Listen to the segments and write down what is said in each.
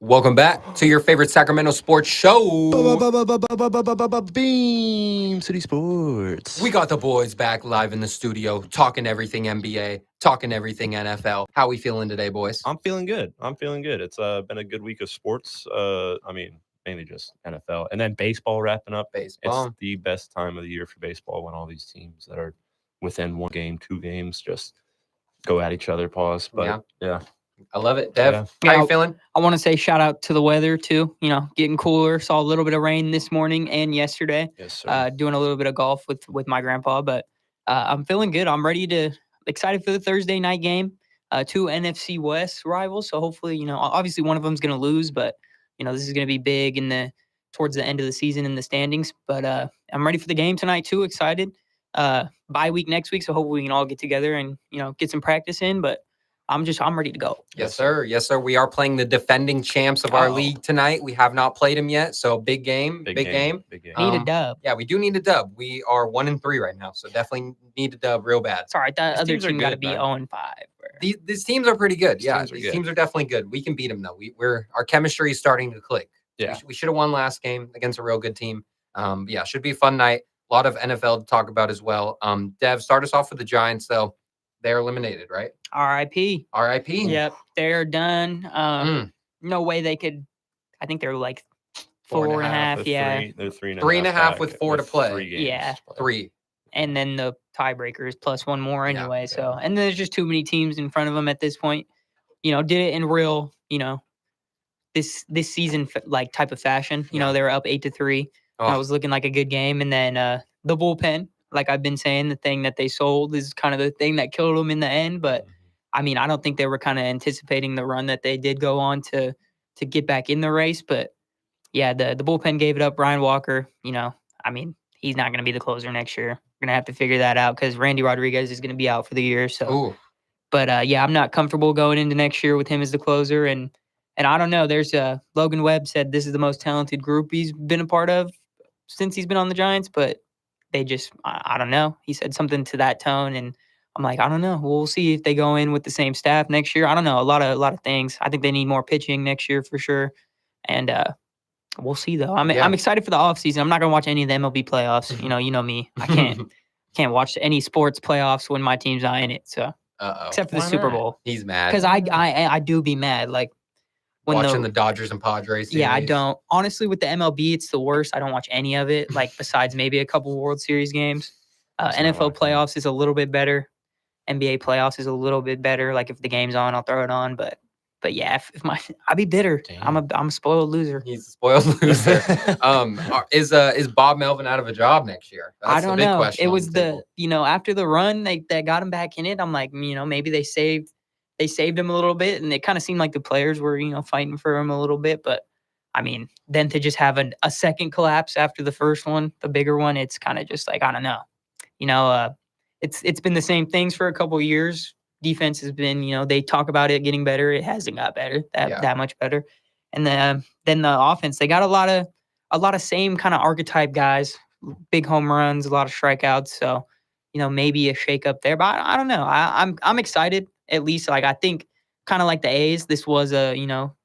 Welcome back to your favorite Sacramento sports show. Beam City Sports. We got the boys back live in the studio, talking everything NBA, talking everything NFL. How we feeling today, boys? I'm feeling good. It's been a good week of sports. Mainly just NFL, and then baseball wrapping up. Baseball. It's the best time of the year for baseball when all these teams that are within 1 game, 2 games just go at each other. Pause. But yeah. I love it. Dev, Yeah. how you feeling? I want to say shout out to the weather too. Getting cooler. Saw a little bit of rain this morning and yesterday. Yes, sir. Doing a little bit of golf with my grandpa, but I'm feeling good. I'm excited for the Thursday night game. 2 NFC West rivals, so hopefully, obviously one of them's going to lose, but this is going to be big towards the end of the season in the standings. But I'm ready for the game tonight too. Excited. Bye week next week, so hopefully we can all get together and get some practice in. But I'm ready to go. Yes, sir. Yes, sir. We are playing the defending champs of our league tonight. We have not played them yet, so big game. Big game. Need a dub. Yeah, we do need a dub. We are 1-3 right now, so definitely need a dub real bad. Sorry, that These other teams are team got to good, be man. 0-5. These teams are pretty good. These Teams are definitely good. We can beat them though. Our chemistry is starting to click. Yeah. We should have won last game against a real good team. Yeah, should be a fun night. A lot of NFL to talk about as well. Dev, start us off with the Giants though. They're eliminated, right? RIP. RIP. Yep, they're done. No way they could. I think they're like 4.5. Yeah, They're 3.5. 3.5 with 4 to play. 3 games Yeah. to play. 3. and then the tiebreaker is plus one more Yeah, anyway. So, and there's just too many teams in front of them at this point. Did it in real, this season like type of fashion. They were up 8-3. Oh. That was looking like a good game, and then the bullpen. Like I've been saying, the thing that they sold is kind of the thing that killed them in the end. But I mean, I don't think they were kind of anticipating the run that they did go on to get back in the race. But yeah, the bullpen gave it up. Brian Walker, I mean, he's not going to be the closer next year. We're going to have to figure that out because Randy Rodriguez is going to be out for the year. So, Ooh. But yeah, I'm not comfortable going into next year with him as the closer. And I don't know. There's Logan Webb said this is the most talented group he's been a part of since he's been on the Giants, but they just, I don't know. He said something to that tone, and I'm like, I don't know. We'll see if they go in with the same staff next year. I don't know. A lot of things. I think they need more pitching next year for sure. And we'll see though. I'm excited for the offseason. I'm not gonna watch any of the MLB playoffs. You know me. I can't watch any sports playoffs when my team's not in it. So except for the Super Bowl. He's mad. Because I do be mad. Like when watching the Dodgers and Padres series. Yeah, I don't. Honestly, with the MLB, it's the worst. I don't watch any of it, like besides maybe a couple World Series games. NFL playoffs is a little bit better. NBA playoffs is a little bit better. Like if the game's on, I'll throw it on. But yeah, if I'd be bitter. Damn. I'm a spoiled loser. He's a spoiled loser. Is Bob Melvin out of a job next year? That's I don't the big know. question It on was the table. after the run that got him back in it. I'm like, maybe they saved him a little bit, and it kind of seemed like the players were, fighting for him a little bit. But I mean, then to just have a second collapse after the first one, the bigger one, it's kind of just like, I don't know. It's been the same things for a couple of years. Defense has been, they talk about it getting better. It hasn't got better, that much better. And then the offense, they got a lot of same kind of archetype guys, big home runs, a lot of strikeouts. So, maybe a shakeup there. But I don't know. I'm excited. At least, like I think, kind of like the A's, this was a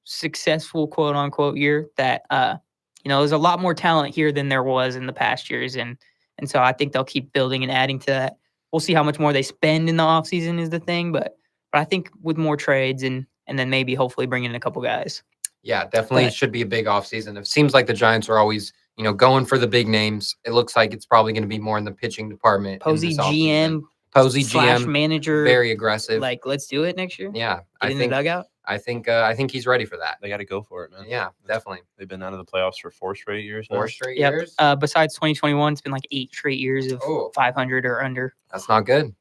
successful quote unquote year. That there's a lot more talent here than there was in the past years, and so I think they'll keep building and adding to that. We'll see how much more they spend in the offseason is the thing, but I think with more trades and then maybe hopefully bring in a couple guys. Yeah, definitely should be a big offseason. It seems like the Giants are always, going for the big names. It looks like it's probably going to be more in the pitching department. Posey GM. Posey / GM, manager, very aggressive. Like, let's do it next year. Yeah, Get in the dugout. I think he's ready for that. They got to go for it, man. Yeah, definitely. They've been out of the playoffs for 4 straight years now. 4 straight years. Besides 2021, it's been like 8 straight years of 500 or under. That's not good.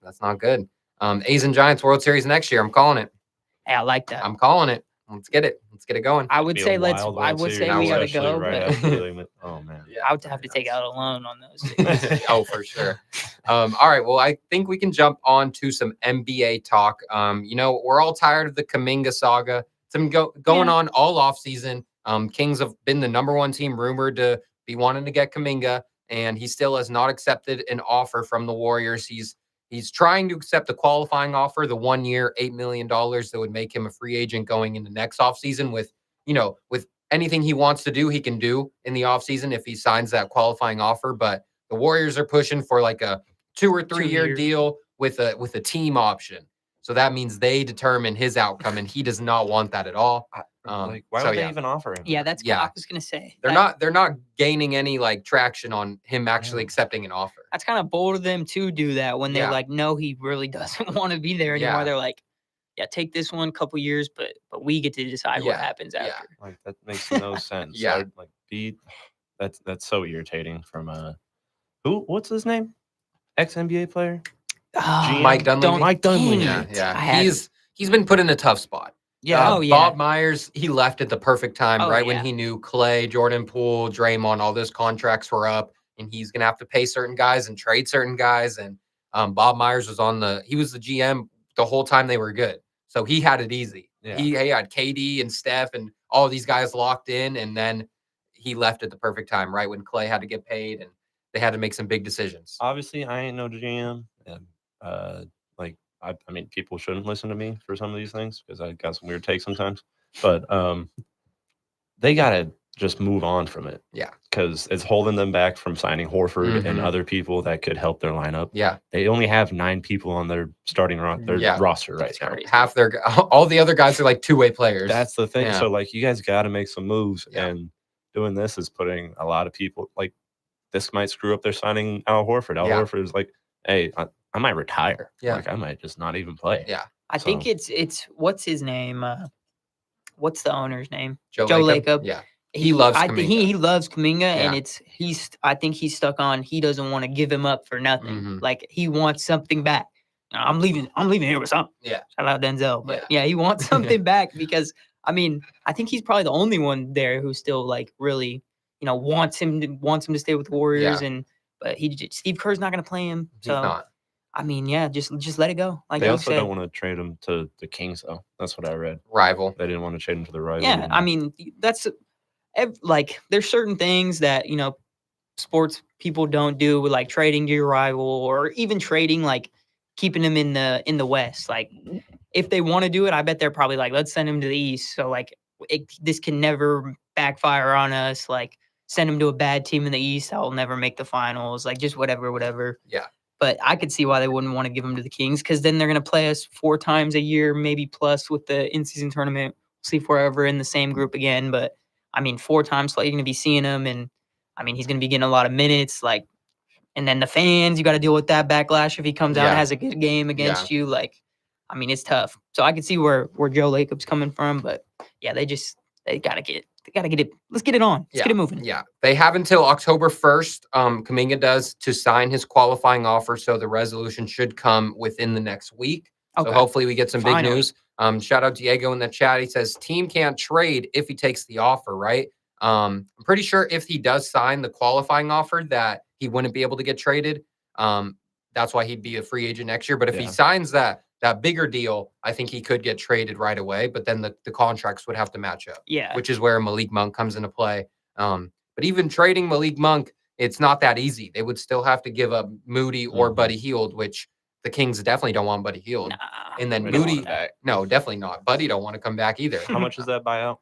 A's and Giants World Series next year. I'm calling it. Hey, I like that. I'm calling it. Let's get it going. I would say we gotta go. Right but oh man, yeah, I would have to take out a loan on those. Oh, for sure. All right. Well, I think we can jump on to some NBA talk. We're all tired of the Kuminga saga. It's been going on all off season. Kings have been the number 1 team rumored to be wanting to get Kuminga, and he still has not accepted an offer from the Warriors. He's trying to accept the qualifying offer, the 1 year, $8 million that would make him a free agent going into next offseason with with anything he wants to do, he can do in the offseason if he signs that qualifying offer. But the Warriors are pushing for like a 2 or 3 year 2 years. deal with a team option. So that means they determine his outcome, and he does not want that at all. Why so would they yeah. even offer him? Yeah, that's what I was gonna say. They're not gaining any like traction on him actually accepting an offer. That's kind of bold of them to do that when Yeah. they're like, no, he really doesn't want to be there anymore. Yeah. They're like, yeah, take this one couple years, but we get to decide what happens Yeah. after. Like that makes no sense. Yeah. That's so irritating from what's his name? Ex-NBA player? Mike Dunleavy. Mike Dunleavy. Yeah. He's been put in a tough spot. Yeah. Bob Myers, he left at the perfect time, Oh, when he knew Clay, Jordan Poole, Draymond, all those contracts were up, and he's gonna have to pay certain guys and trade certain guys. And Bob Myers was he was the GM the whole time they were good, so he had it easy. Yeah. He had KD and Steph and all these guys locked in, and then he left at the perfect time, right when Clay had to get paid and they had to make some big decisions. Obviously, I ain't no GM, and I mean, people shouldn't listen to me for some of these things because I got some weird takes sometimes. But they gotta just move on from it. Yeah, because it's holding them back from signing Horford and other people that could help their lineup. Yeah, they only have 9 people on their starting roster right now. Half all the other guys are like two-way players. That's the thing. Yeah. So like, you guys got to make some moves, Yeah. and doing this is putting a lot of people like this might screw up their signing Al Horford. Al Horford is like, hey, I might retire. Yeah. Like I might just not even play. Yeah. I think it's what's his name? What's the owner's name? Joe Lacob. Yeah. He loves Kuminga. He loves Kuminga, Yeah. and I think he's stuck on he doesn't want to give him up for nothing. Mhm. Like he wants something back. I'm leaving here with something. Yeah. Shout out Denzel. But yeah, he wants something back because I mean, I think he's probably the only one there who still like really, wants him to stay with the Warriors but Steve Kerr's not gonna play him. So He's not. I mean, yeah, just let it go. Like they you also said. don't want to trade him to the Kings, though. That's what I read. Rival. They didn't want to trade him to the rival. Yeah, I mean, that's like there's certain things that sports people don't do with like trading to your rival or even trading like keeping him in the West. Like if they want to do it, I bet they're probably like, let's send him to the East. So like this can never backfire on us. Like send him to a bad team in the East that will never make the finals. Like just whatever. Yeah. But I could see why they wouldn't want to give him to the Kings because then they're going to play us 4 times a year, maybe plus with the in-season tournament. See if we're ever in the same group again. But I mean, 4 times you're going to be seeing him, and I mean, he's going to be getting a lot of minutes. Like, and then the fans, you got to deal with that backlash if he comes out and has a good game against you. Like, I mean, it's tough. So I can see where Joe Lacob's coming from, but yeah, they got to get it. Let's get it on. Let's get it moving. Yeah, they have until October 1st. Kuminga does to sign his qualifying offer, so the resolution should come within the next week. Okay. So hopefully we get some big news. Shout out Diego in the chat. He says team can't trade if he takes the offer, right? I'm pretty sure if he does sign the qualifying offer that he wouldn't be able to get traded. That's why he'd be a free agent next year. But if he signs that bigger deal, I think he could get traded right away. But then the contracts would have to match up. Yeah. Which is where Malik Monk comes into play. But even trading Malik Monk, it's not that easy. They would still have to give up Moody or Buddy Hield, which the Kings definitely don't want Buddy Hield. Nah, and then Moody, no, definitely not. Buddy don't want to come back either. How much is that buyout?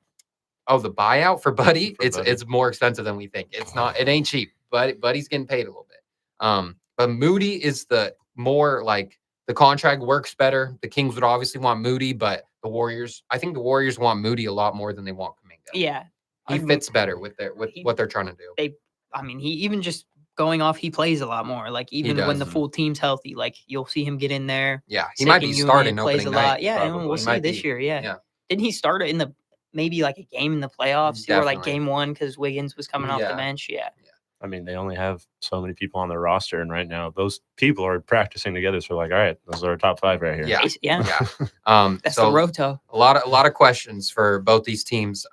Oh, the buyout for Buddy? It's more expensive than we think. It's not. It ain't cheap. But Buddy's getting paid a little bit. But Moody is the more like the contract works better. The Kings would obviously want Moody, but I think the Warriors want Moody a lot more than they want Kuminga. Yeah, he fits better with what they're trying to do. He even just going off, he plays a lot more. Like even when the full team's healthy, like you'll see him get in there. Yeah, he might be starting plays opening a lot. night. Yeah, and we'll see this year. Yeah. Didn't he start in maybe like a game in the playoffs or like game 1 because Wiggins was coming off the bench? Yeah. I mean, they only have so many people on their roster, and right now those people are practicing together. So like, all right, those are our top 5 right here. Yeah. That's so the roto. A lot of questions for both these teams.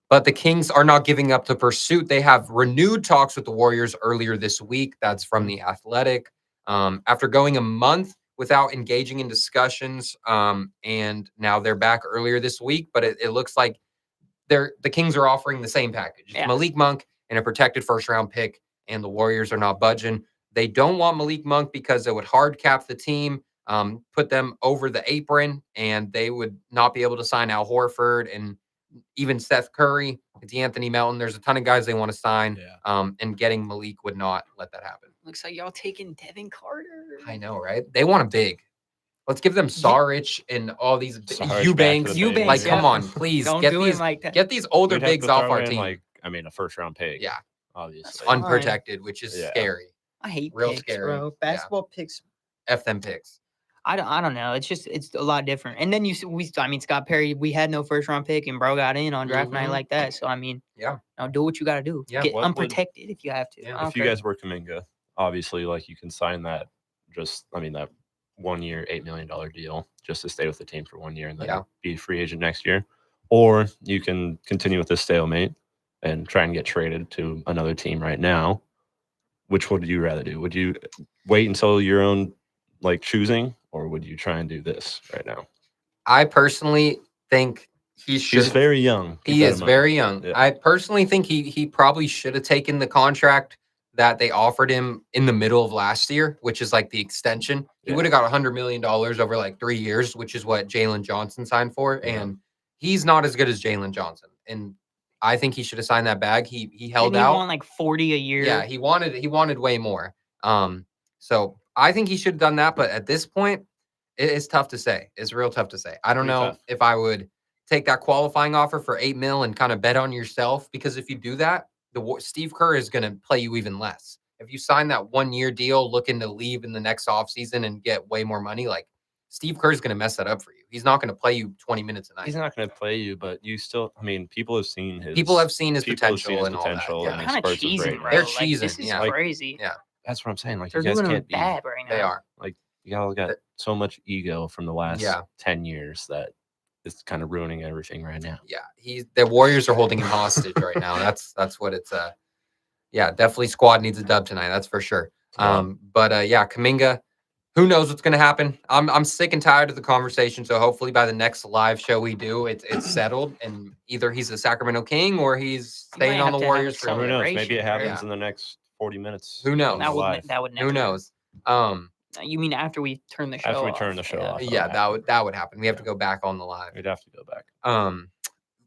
But the Kings are not giving up the pursuit. They have renewed talks with the Warriors earlier this week. That's from The Athletic. After going a month without engaging in discussions, and now they're back earlier this week. But it looks like the Kings are offering the same package. Yeah. Malik Monk and a protected first-round pick, and the Warriors are not budging. They don't want Malik Monk because it would hard cap the team, put them over the apron, and they would not be able to sign Al Horford and even Seth Curry, D'Anthony Melton. There's a ton of guys they want to sign. Yeah. And getting Malik would not let that happen. Looks like y'all taking Devin Carter. I know, right? They want a big. Let's give them Saric and all these Saric Eubanks. back to the Bay Like, Area. come on, please Don't get do these him like that. get these older We'd have bigs to off throw our in, team. like, I mean, a first-round pick. Yeah, Obviously. fine. unprotected, which is Yeah. scary. I hate Real picks, scary. bro. Yeah. Basketball picks. F them picks. I don't know. It's a lot different. And then Scott Perry, we had no first round pick and bro got in on draft night Mhm. like that. So I mean, Yeah. do what you got to do. Yeah, Get what would- unprotected if you have to. Yeah. I don't If you care. guys were Kuminga, obviously, like, you can sign that that 1 year, $8 million deal just to stay with the team for 1 year and then Yeah. be a free agent next year. Or you can continue with this stalemate and try and get traded to another team right now. Which would you rather do? Would you wait until your own choosing, or would you try and do this right now? I personally think he should. He's very young. keep He that in is mind. very young. Yeah. I personally think he probably should have taken the contract that they offered him in the middle of last year, which is like the extension. He Yeah. would have got $100 million over like 3 years, which is what Jalen Johnson signed for. Yeah. And he's not as good as Jalen Johnson. And I think he should have signed that bag. He held Didn't he out. want like 40 a year? Yeah, he wanted way more. So I think he should have done that. But at this point, it's tough to say. It's real tough to say. I don't Pretty know tough. if I would take that qualifying offer for $8 million and kind of bet on yourself, because if you do that, Steve Kerr is going to play you even less. If you sign that 1 year deal, looking to leave in the next offseason and get way more money, like Steve Kerr is going to mess that up for you. He's not going to play you 20 minutes a night. He's not going to play you, but you still. I mean, people have seen his. People have seen his people have potential seen his and potential. all that. I mean, Kind of Spurs is cheesing, great, bro. right? They're Like, cheesing, this is yeah. Like, crazy. yeah. That's what I'm saying. Like, They're you guys doing him can't be. bad right now. They are. You all got so much ego from the last Yeah. 10 years that it's kind of ruining everything right now. Yeah, the Warriors are holding him hostage right now. That's what it's. Yeah, definitely squad needs a dub tonight. That's for sure. But yeah, Kuminga, who knows what's going to happen? I'm sick and tired of the conversation. So hopefully by the next live show we do, it's settled, and either he's a Sacramento King or he's You might staying on have the to have Warriors a for. Who knows? Maybe it celebration, happens right? in the next 40 minutes. Who knows? on That the would live. that would never. Who knows? You mean after we turn the show After we off? turn the show off. Yeah, that would happen. We have to go back on the live. We'd have to go back.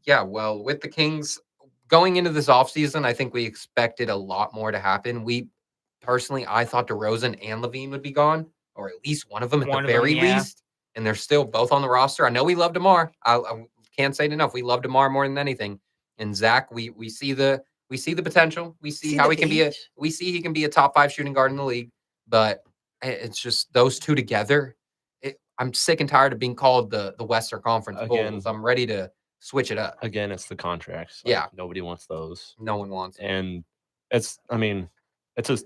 Yeah, well, with the Kings going into this offseason, I think we expected a lot more to happen. I thought DeRozan and Levine would be gone, or at least one of them at One the of them, very yeah. least. And they're still both on the roster. I know we love DeMar. I can't say it enough. We love DeMar more than anything. And Zach, we see the potential. We see how he can be he can be a top 5 shooting guard in the league. But it's just those two together. I'm sick and tired of being called the Western Conference Again. Bulls. I'm ready to switch it up. Again, it's the contracts. Yeah. Nobody wants those. No one wants it. And it's a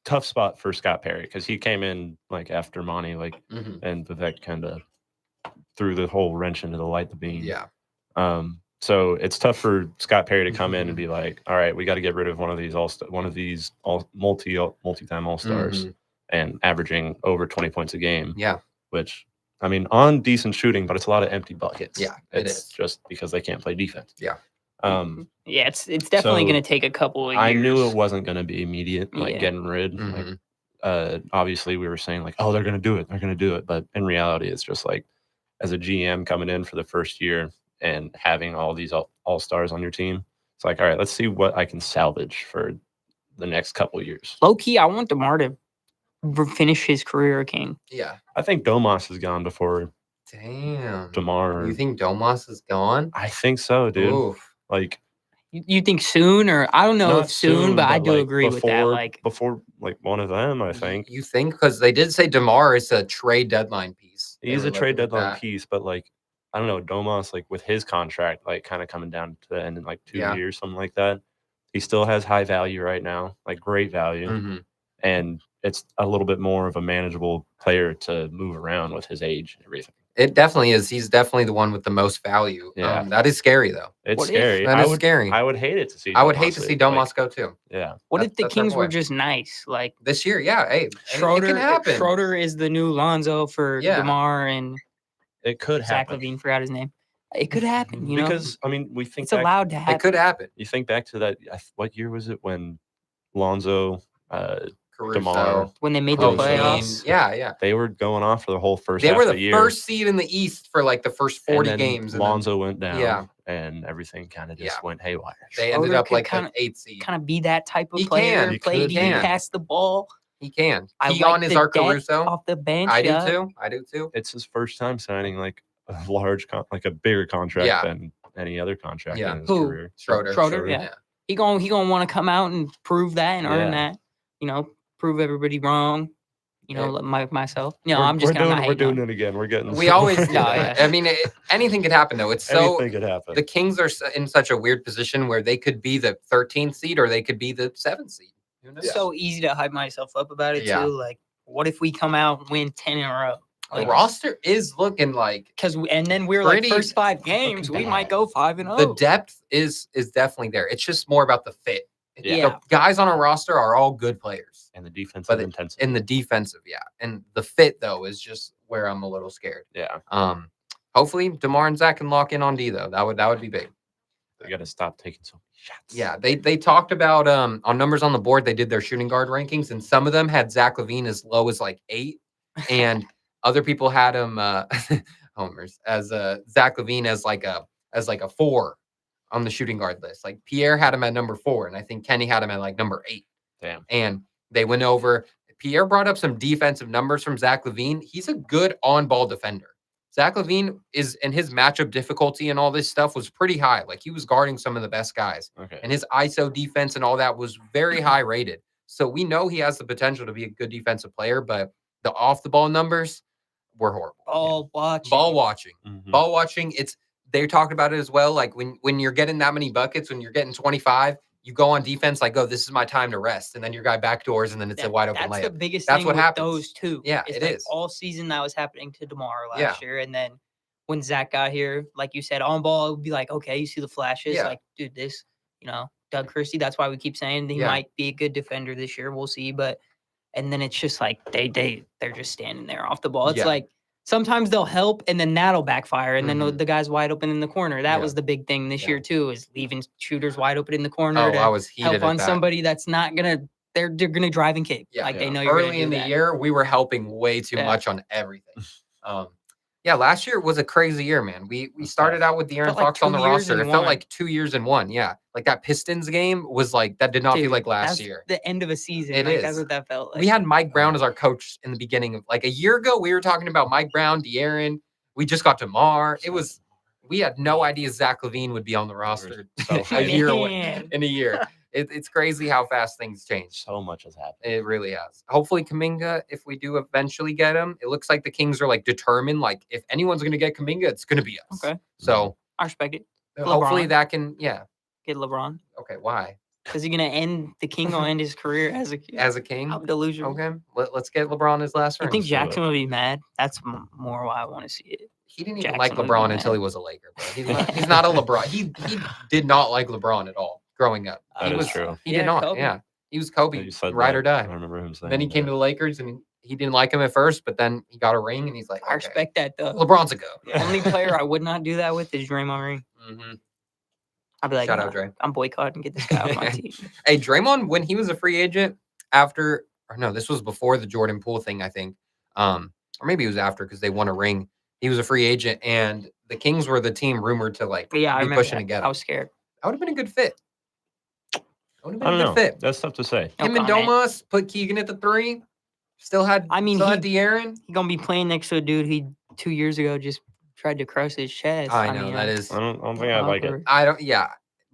tough spot for Scott Perry because he came in after Monty, Mhm. and Vivek kind of threw the whole wrench into the light the beam. Yeah. So it's tough for Scott Perry to come in and be like, all right, we got to get rid of one of these multi-time all-stars Mhm. and averaging over 20 points a game. Yeah. Which, on decent shooting, but it's a lot of empty buckets. Yeah, it it's is. just because they can't play defense. Yeah. Yeah, it's definitely So, going to take a couple of years. I knew it wasn't going to be immediate, Yeah. getting rid. Mhm. Obviously, we were saying oh, they're going to do it. They're going to do it. But in reality, it's just as a GM coming in for the first year and having all these all-stars on your team, it's all right, let's see what I can salvage for the next couple of years. Low key, I want DeMar to finish his career a King. Yeah. I think Domas is gone before Damn. DeMar. You think Domas is gone? I think so, dude. Oof. You think soon, or I don't know Not if soon, but I do agree with that. Before one of them, I think. You think? Because they did say DeMar is a trade deadline piece. They He's were a trade looking at deadline that. piece, but I don't know, Domas, with his contract, kind of coming down to the end in 2 Yeah. years, something like that. He still has high value right now, great value. Mhm. And it's a little bit more of a manageable player to move around with his age and everything. It definitely is. He's definitely the one with the most value. Yeah. That is scary, though. It's What if- scary. That is scary. I would hate it to see. I would hate to Domas see leave, Domas go too. yeah. What if the That's our Kings were boy. just nice? This year, yeah. Hey, it Schroeder, can happen. Schroeder is the new Lonzo for Yeah. DeMar and It could Zach happen. Levine. Forgot his name. It could happen. You know, Because, we think it's back, allowed to happen. It could happen. you think back to that. What year was it when Lonzo, Caruso, DeMar, When they made the Caruso. playoffs. Yeah. they were going off for the whole first They half were of the the year. first seed in the East for the first 40 and then games. Lonzo went down. Yeah. and everything kind of just went haywire. They ended Schroeder up could like kinda- the 8th seed. Kind of be that type of He player. can. Play He D, can. pass the ball. He can. I Keon like is the our depth Caruso. off the bench. I do yeah. too. I do too. It's his first time signing like a large, like a bigger contract Yeah. than any other contract Yeah. in his Who? career. Schroeder, yeah. He gonna want to come out and prove that and earn Yeah. that. Prove everybody wrong. Myself. No, We're- I'm just we're gonna doing, we're doing it again. We're getting. We always do No, that. yeah. I mean, anything could happen though. It's so anything could happen. the Kings are in such a weird position where they could be the 13th seed or they could be the 7th seed. Who knows? It's so easy to hype myself up about it Yeah. too. Like, what if we come out and win 10 in a row? The roster is looking like And then we're like pretty first 5 games, we might go 5-0. the depth is definitely there. It's just more about the fit. Yeah. The guys on our roster are all good players. and the defensive But intensity. In the defensive, yeah. And the fit though is just where I'm a little scared. Yeah. Hopefully DeMar and Zach can lock in on D though. That would be big. They got to stop taking so many shots. Yeah, they talked about on numbers on the board. They did their shooting guard rankings, and some of them had Zach LaVine as low as like 8, and other people had him homers as Zach LaVine as like a 4 on the shooting guard list. Like Pierre had him at number 4, and I think Kenny had him at like number 8. Damn. And they went over. Pierre brought up some defensive numbers from Zach LaVine. He's a good on-ball defender. Zach LaVine is, and his matchup difficulty and all this stuff was pretty high. Like he was guarding some of the best guys. Okay. And his ISO defense and all that was very high rated. So we know he has the potential to be a good defensive player, but the off the ball numbers were horrible. Ball watching. Ball watching. Mhm. Ball watching. They talked about it as well. Like when you're getting that many buckets, when you're getting 25, you go on defense like, oh, this is my time to rest. And then your guy backdoors and then it's a wide open That's layup. the biggest That's thing what with happens. those two. Yeah, It's it like is. all season that was happening to DeMar Yeah. last year. And then when Zach got here, like you said, on ball, it would be like, okay, you see the flashes. Yeah. Like, dude, Doug Christie, that's why we keep saying he Yeah. might be a good defender this year. We'll see. And then it's just like they're just standing there off the ball. It's Yeah. like sometimes they'll help and then that'll backfire. And then Mhm. the guy's wide open in the corner. That Yeah. was the big thing this Yeah. year too, is leaving shooters wide open in the corner Oh, to I was heated help at on that. somebody that's not gonna they're gonna drive and kick. Yeah. Like they Yeah. know you're gonna Early do in the that. year, we were helping way too Yeah. much on everything. Yeah, last year was a crazy year, man. We started out with De'Aaron Felt like Fox on 2 the years roster. in It felt one. like 2 years in one. Yeah, like that Pistons game was like that did not feel Dude, like last that's year. The end of a season. It That's is. what that felt like. We had Mike Brown as our coach in the beginning of like a year ago. We were talking about Mike Brown, De'Aaron. We just got DeMar. We had no idea Zach LaVine would be on the roster so a year away, Man. in a year. It's crazy how fast things change. So much has happened. It really has. Hopefully, Kuminga, if we do eventually get him, it looks like the Kings are like determined. Like, if anyone's going to get Kuminga, it's going to be us. Okay. So I respect it. hopefully LeBron. that can, yeah. Get LeBron. Okay. Why? Because he's gonna end the King will end his career as a As a King? I'm delusional. Okay. Let's get LeBron his last I ring. think Let's do it. Jackson would be mad. That's more why I want to see it. He didn't even Jackson like would be LeBron mad. until he was a Laker, bro. He's not a LeBron. He did not like LeBron at all growing up. That He is was true. He Yeah, did not. Kobe. Yeah. He was Yeah, Kobe, you said ride that. or die. I remember him saying. Then he came to the Lakers and he didn't like him at first, but then he got a ring and he's like, I okay. respect that though. LeBron's a go. Only player I would not do that with is Draymond Green. Mm-hmm. I'd be like, Shout out, "Nah, Dre." I'm boycotting. Get this guy off my team. Hey, Draymond, when he was a free agent this was before the Jordan Poole thing, I think. Or maybe it was after because they won a ring. He was a free agent and the Kings were the team rumored to like But yeah, I be remember pushing that. to get I him. was scared. That would have been a good fit. That would have I been don't a know. good fit. That's tough to say. No Him and comment. Domas put Keegan at the 3. Still had I mean, had De'Aaron. He's gonna be playing next to a dude he 2 years ago just tried to crush his chest. I know mean, that is. I don't think I like it. awkward. I don't. Yeah,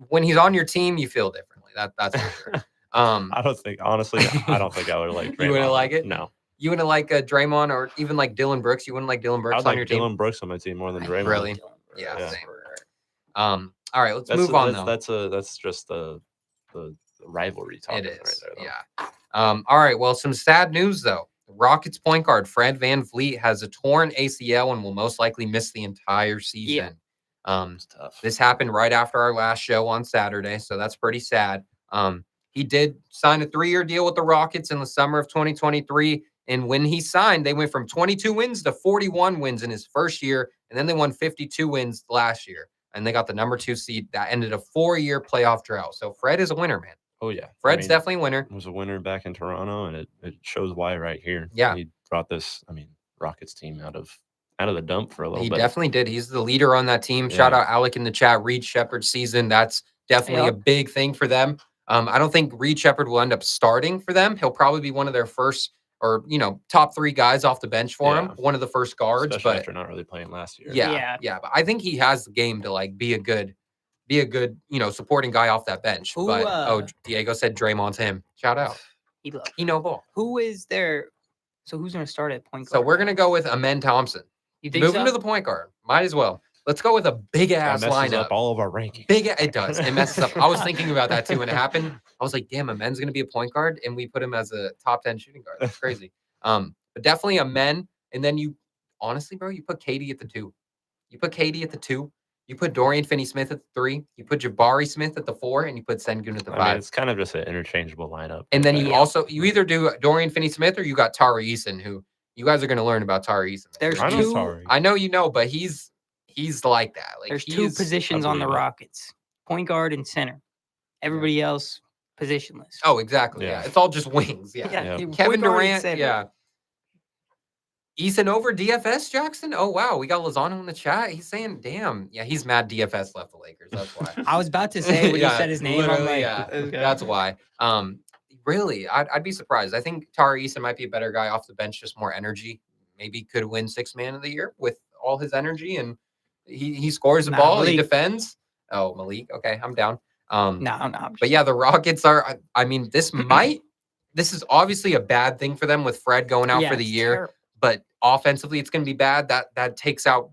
when he's on your team, you feel differently. That's for sure. I don't think, honestly, I don't think I would like Draymond. You wouldn't like it? No. You wouldn't like Draymond or even like Dylan Brooks. You wouldn't like Dylan I Brooks would on like your team. Dylan Brooks on my team more than Draymond. Really? Yeah. Yeah. Same. All right, let's move on though. That's just the rivalry talk. It is. Right there, though. Yeah. All right. Well, some sad news though. The Rockets point guard Fred VanVleet has a torn ACL and will most likely miss the entire season. It's tough. This happened right after our last show on Saturday, so that's pretty sad. He did sign a 3-year deal with the Rockets in the summer of 2023, and when he signed, they went from 22 wins to 41 wins in his first year, and then they won 52 wins last year, and they got the number 2 seed. That ended a 4-year playoff drought. So Fred is a winner, man. Oh yeah, Fred's definitely a winner. was a winner back in Toronto, and it shows why right here. Yeah. He brought this, Rockets team out of out of the dump for a little He bit. definitely did. He's the leader on that team. Shout Yeah. out Alec in the chat. Reed Shepard's season. That's definitely a big thing for them. I don't think Reed Shepard will end up starting for them. He'll probably be one of their first or, top 3 guys off the bench for him. One of the first guards. Especially but after not really playing last year. Yeah. But I think he has the game to like be a good, supporting guy off that bench. Diego said Draymond's him. Shout out. He know ball. Who is there? So who's going to start at point guard? So we're going to go with Amen Thompson. You think Move so? him to the point guard. Might as well. Let's go with a big ass That messes lineup. up all of our rankings. It does. It messes up. I was thinking about that too when it happened. I was like, damn, Amen's going to be a point guard, and we put him as a top 10 shooting guard. That's crazy. But definitely Amen. And then you put Katie at the 2. You put Katie at the 2. You put Dorian Finney-Smith at the 3. You put Jabari Smith at the 4, and you put Sengun at the 5. I mean, it's kind of just an interchangeable lineup. And then you either do Dorian Finney-Smith or you got Tari Eason, who you guys are going to learn about Tari Eason. There's I know two. Tari. I know you know, but he's like that. Like There's 2 positions on the believe it. Rockets: point guard and center. Everybody else positionless. Oh, exactly. Yeah. It's all just wings. Yeah. Yeah. Point Kevin guard and Durant. center. Yeah. Eason over DFS Jackson. Oh wow, we got Lozano in the chat. He's saying, "Damn, yeah, he's mad DFS left the Lakers." That's why. I was about to say when you said his name. I'm literally, like, okay. that's why. Really, I'd be surprised. I think Tari Eason might be a better guy off the bench, just more energy. Maybe could win 6th man of the year with all his energy, and he scores the ball, Malik. he defends. Oh, Malik. Okay, I'm down. No. But yeah, the Rockets are. I mean, this is obviously a bad thing for them with Fred going out for the it's year. terrible. But offensively, it's going to be bad. That takes out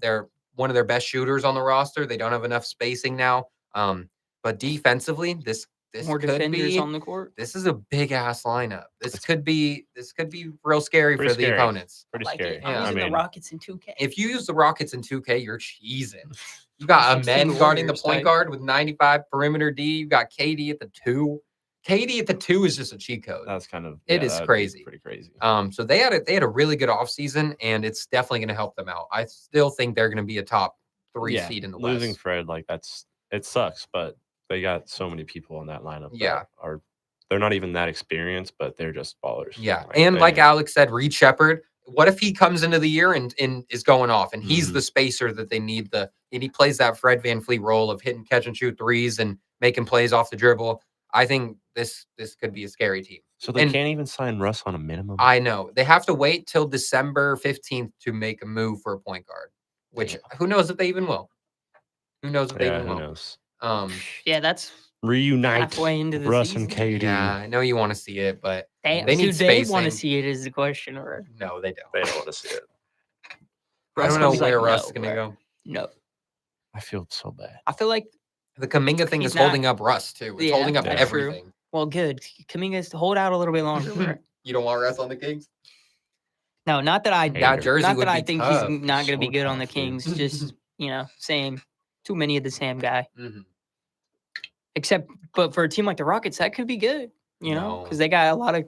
one of their best shooters on the roster. They don't have enough spacing now. But defensively, this More could defenders be. on the court. This is a big ass lineup. This could be real scary for Pretty the scary. opponents. Pretty Like scary. it. Yeah, I'm I using mean, the Rockets in 2K. If you use the Rockets in 2K, you're cheesing. You got 16 Amen guarding the Warriors point type. guard with 95 perimeter D. You got KD at the 2. KD at the 2 is just a cheat code. That's kind of It is that'd be crazy. Pretty crazy. So they had a really good offseason, and it's definitely going to help them out. I still think they're going to be a top 3 seed in the losing West. Fred, like it sucks, but they got so many people in that lineup. Yeah. that they're not even that experienced, but they're just ballers. Yeah, and like Alex said, Reed Shepard. What if he comes into the year and is going off, and he's the spacer that they need? And he plays that Fred VanVleet role of hitting catch and shoot threes and making plays off the dribble. I think this could be a scary team. So they can't even sign Russ on a minimum. I know they have to wait till December 15th to make a move for a point guard. Which who knows if they even will? Who knows if they even who will? knows? Yeah, that's Reunite halfway into the Russ season. and KD. Yeah, I know you want to see it, but They need need spacing. They want to see it is the question, or no, they don't. They don't want to see it. I Russ don't know gonna be where like, Russ no, is going to bro. go. No. I feel so bad. I feel like The Kuminga thing He's is not- holding up Russ too. It's Yeah, holding up that's true. everything. well, good. Kuminga is to hold out a little bit longer. bro. You don't want Russ on the Kings? No, not that I. That Not jersey would that I be think tough. he's not going to be So good on the tough, dude. Kings. Just same. Too many of the same guy. Mhm. Except, but for a team like the Rockets, that could be good. No. Because they got a lot of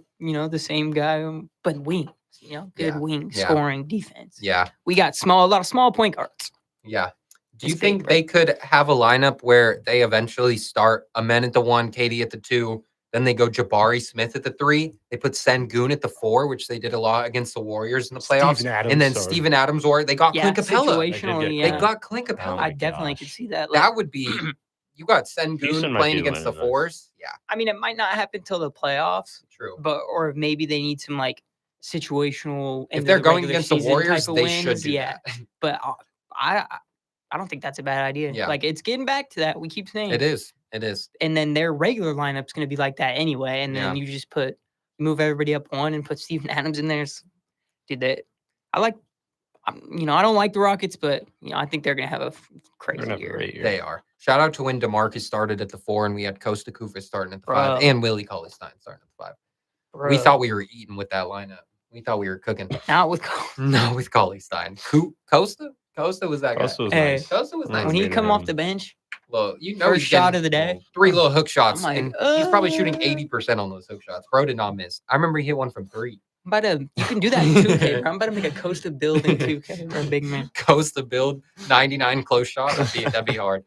the same guy, but wings. Good Yeah. wings, Yeah. scoring, defense. Yeah, We got a lot of small point guards. yeah. Do you It's think big, they could have a lineup where they eventually start Amen at the 1, KD at the 2, then they go Jabari Smith at the 3, they put Sengun at the 4, which they did a lot against the Warriors in the playoffs, and then Steven Adams, or they got Clint Capella. situationally, They yeah. They got Clint Capella. Oh my I definitely gosh. could see that. That would be. You got Houston Sengun might playing be against the winning this. fours. Yeah, I mean, it might not happen till the playoffs, true. or maybe they need some situational. If end of they're the going regular against the season Warriors, type of they should wins, do yeah. that. But I don't think that's a bad idea. Yeah. It's getting back to that. We keep saying It is. It is. and then their regular lineup's going to be like that anyway. And then you just move everybody up 1 and put Steven Adams in there. Dude, that I like. I don't like the Rockets, but I think they're going to have a crazy They're gonna have a year. great year. They are. Shout out to when DeMarcus started at the 4 and we had Costa Kufis starting at the 5 Bro. and Willie Cauley-Stein starting at the 5. We Bro. thought we were eating with that lineup. We thought we were cooking. Not with No, with Cauley-Stein. Costa? Costa was that guy. Costa was Hey. nice. Costa was nice. when he Being come off around. the bench. Look, he's First shot getting of the day. 3 little hook shots, I'm like, and he's probably shooting 80% on those hook shots. Bro did not miss. I remember he hit one from 3. You can do that in 2K, bro. I'm about to make a Costa build in 2K for a big man. Costa build 99 close shot. That'd be hard.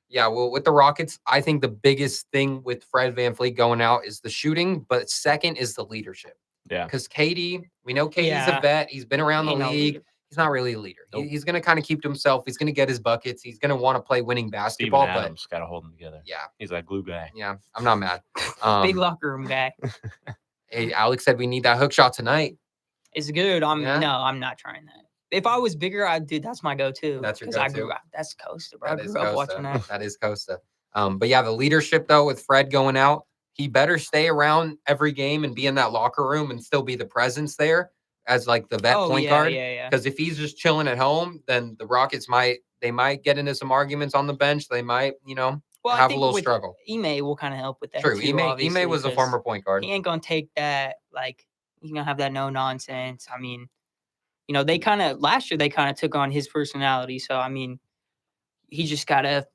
Yeah, well, with the Rockets, I think the biggest thing with Fred VanVleet going out is the shooting, but second is the leadership. Yeah. Because KD, we know KD's Yeah. a vet. He's been around the Ain't no league. leader. he's not really a leader. Nope. He's going to kind of keep to himself. He's going to get his buckets. He's going to want to play winning Steven basketball. But Adams got to hold them together. yeah, He's that glue guy. yeah, I'm not mad. Big locker room guy. Hey, Alex said we need that hook shot tonight. It's good. Yeah? No, I'm not trying that. If I was bigger, that's my go-to. That's your 'Cause I go-to? grew up. That's Costa, bro. I That is grew up watching Costa. that. That is Costa. But yeah, the leadership though with Fred going out, he better stay around every game and be in that locker room and still be the presence there as like the vet point guard. Yeah. Because if he's just chilling at home, then the Rockets might get into some arguments on the bench. They might, Well, I have a think little with struggle. Ime will kind of help with that. True. Too, Ime was a because former point guard. He ain't gonna take that. Like, he's gonna have that no nonsense. I mean, they last year they kind of took on his personality. So I mean, he just gotta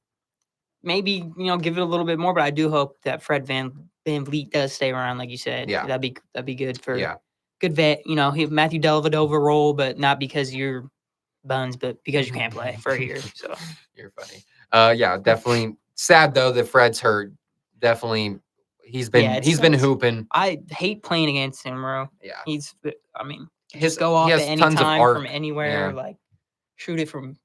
maybe give it a little bit more. But I do hope that Fred VanVleet does stay around, like you said. Yeah. that'd be good for Yeah. good vet. He Matthew Dellavedova role, but not because you're buns, but because you can't play for a year. So You're funny. Yeah, definitely sad though that Fred's hurt. Definitely, he's been hooping. I hate playing against him, bro. Yeah, Just go off he has at any tons of time arc. from anywhere. Yeah. Like shoot it from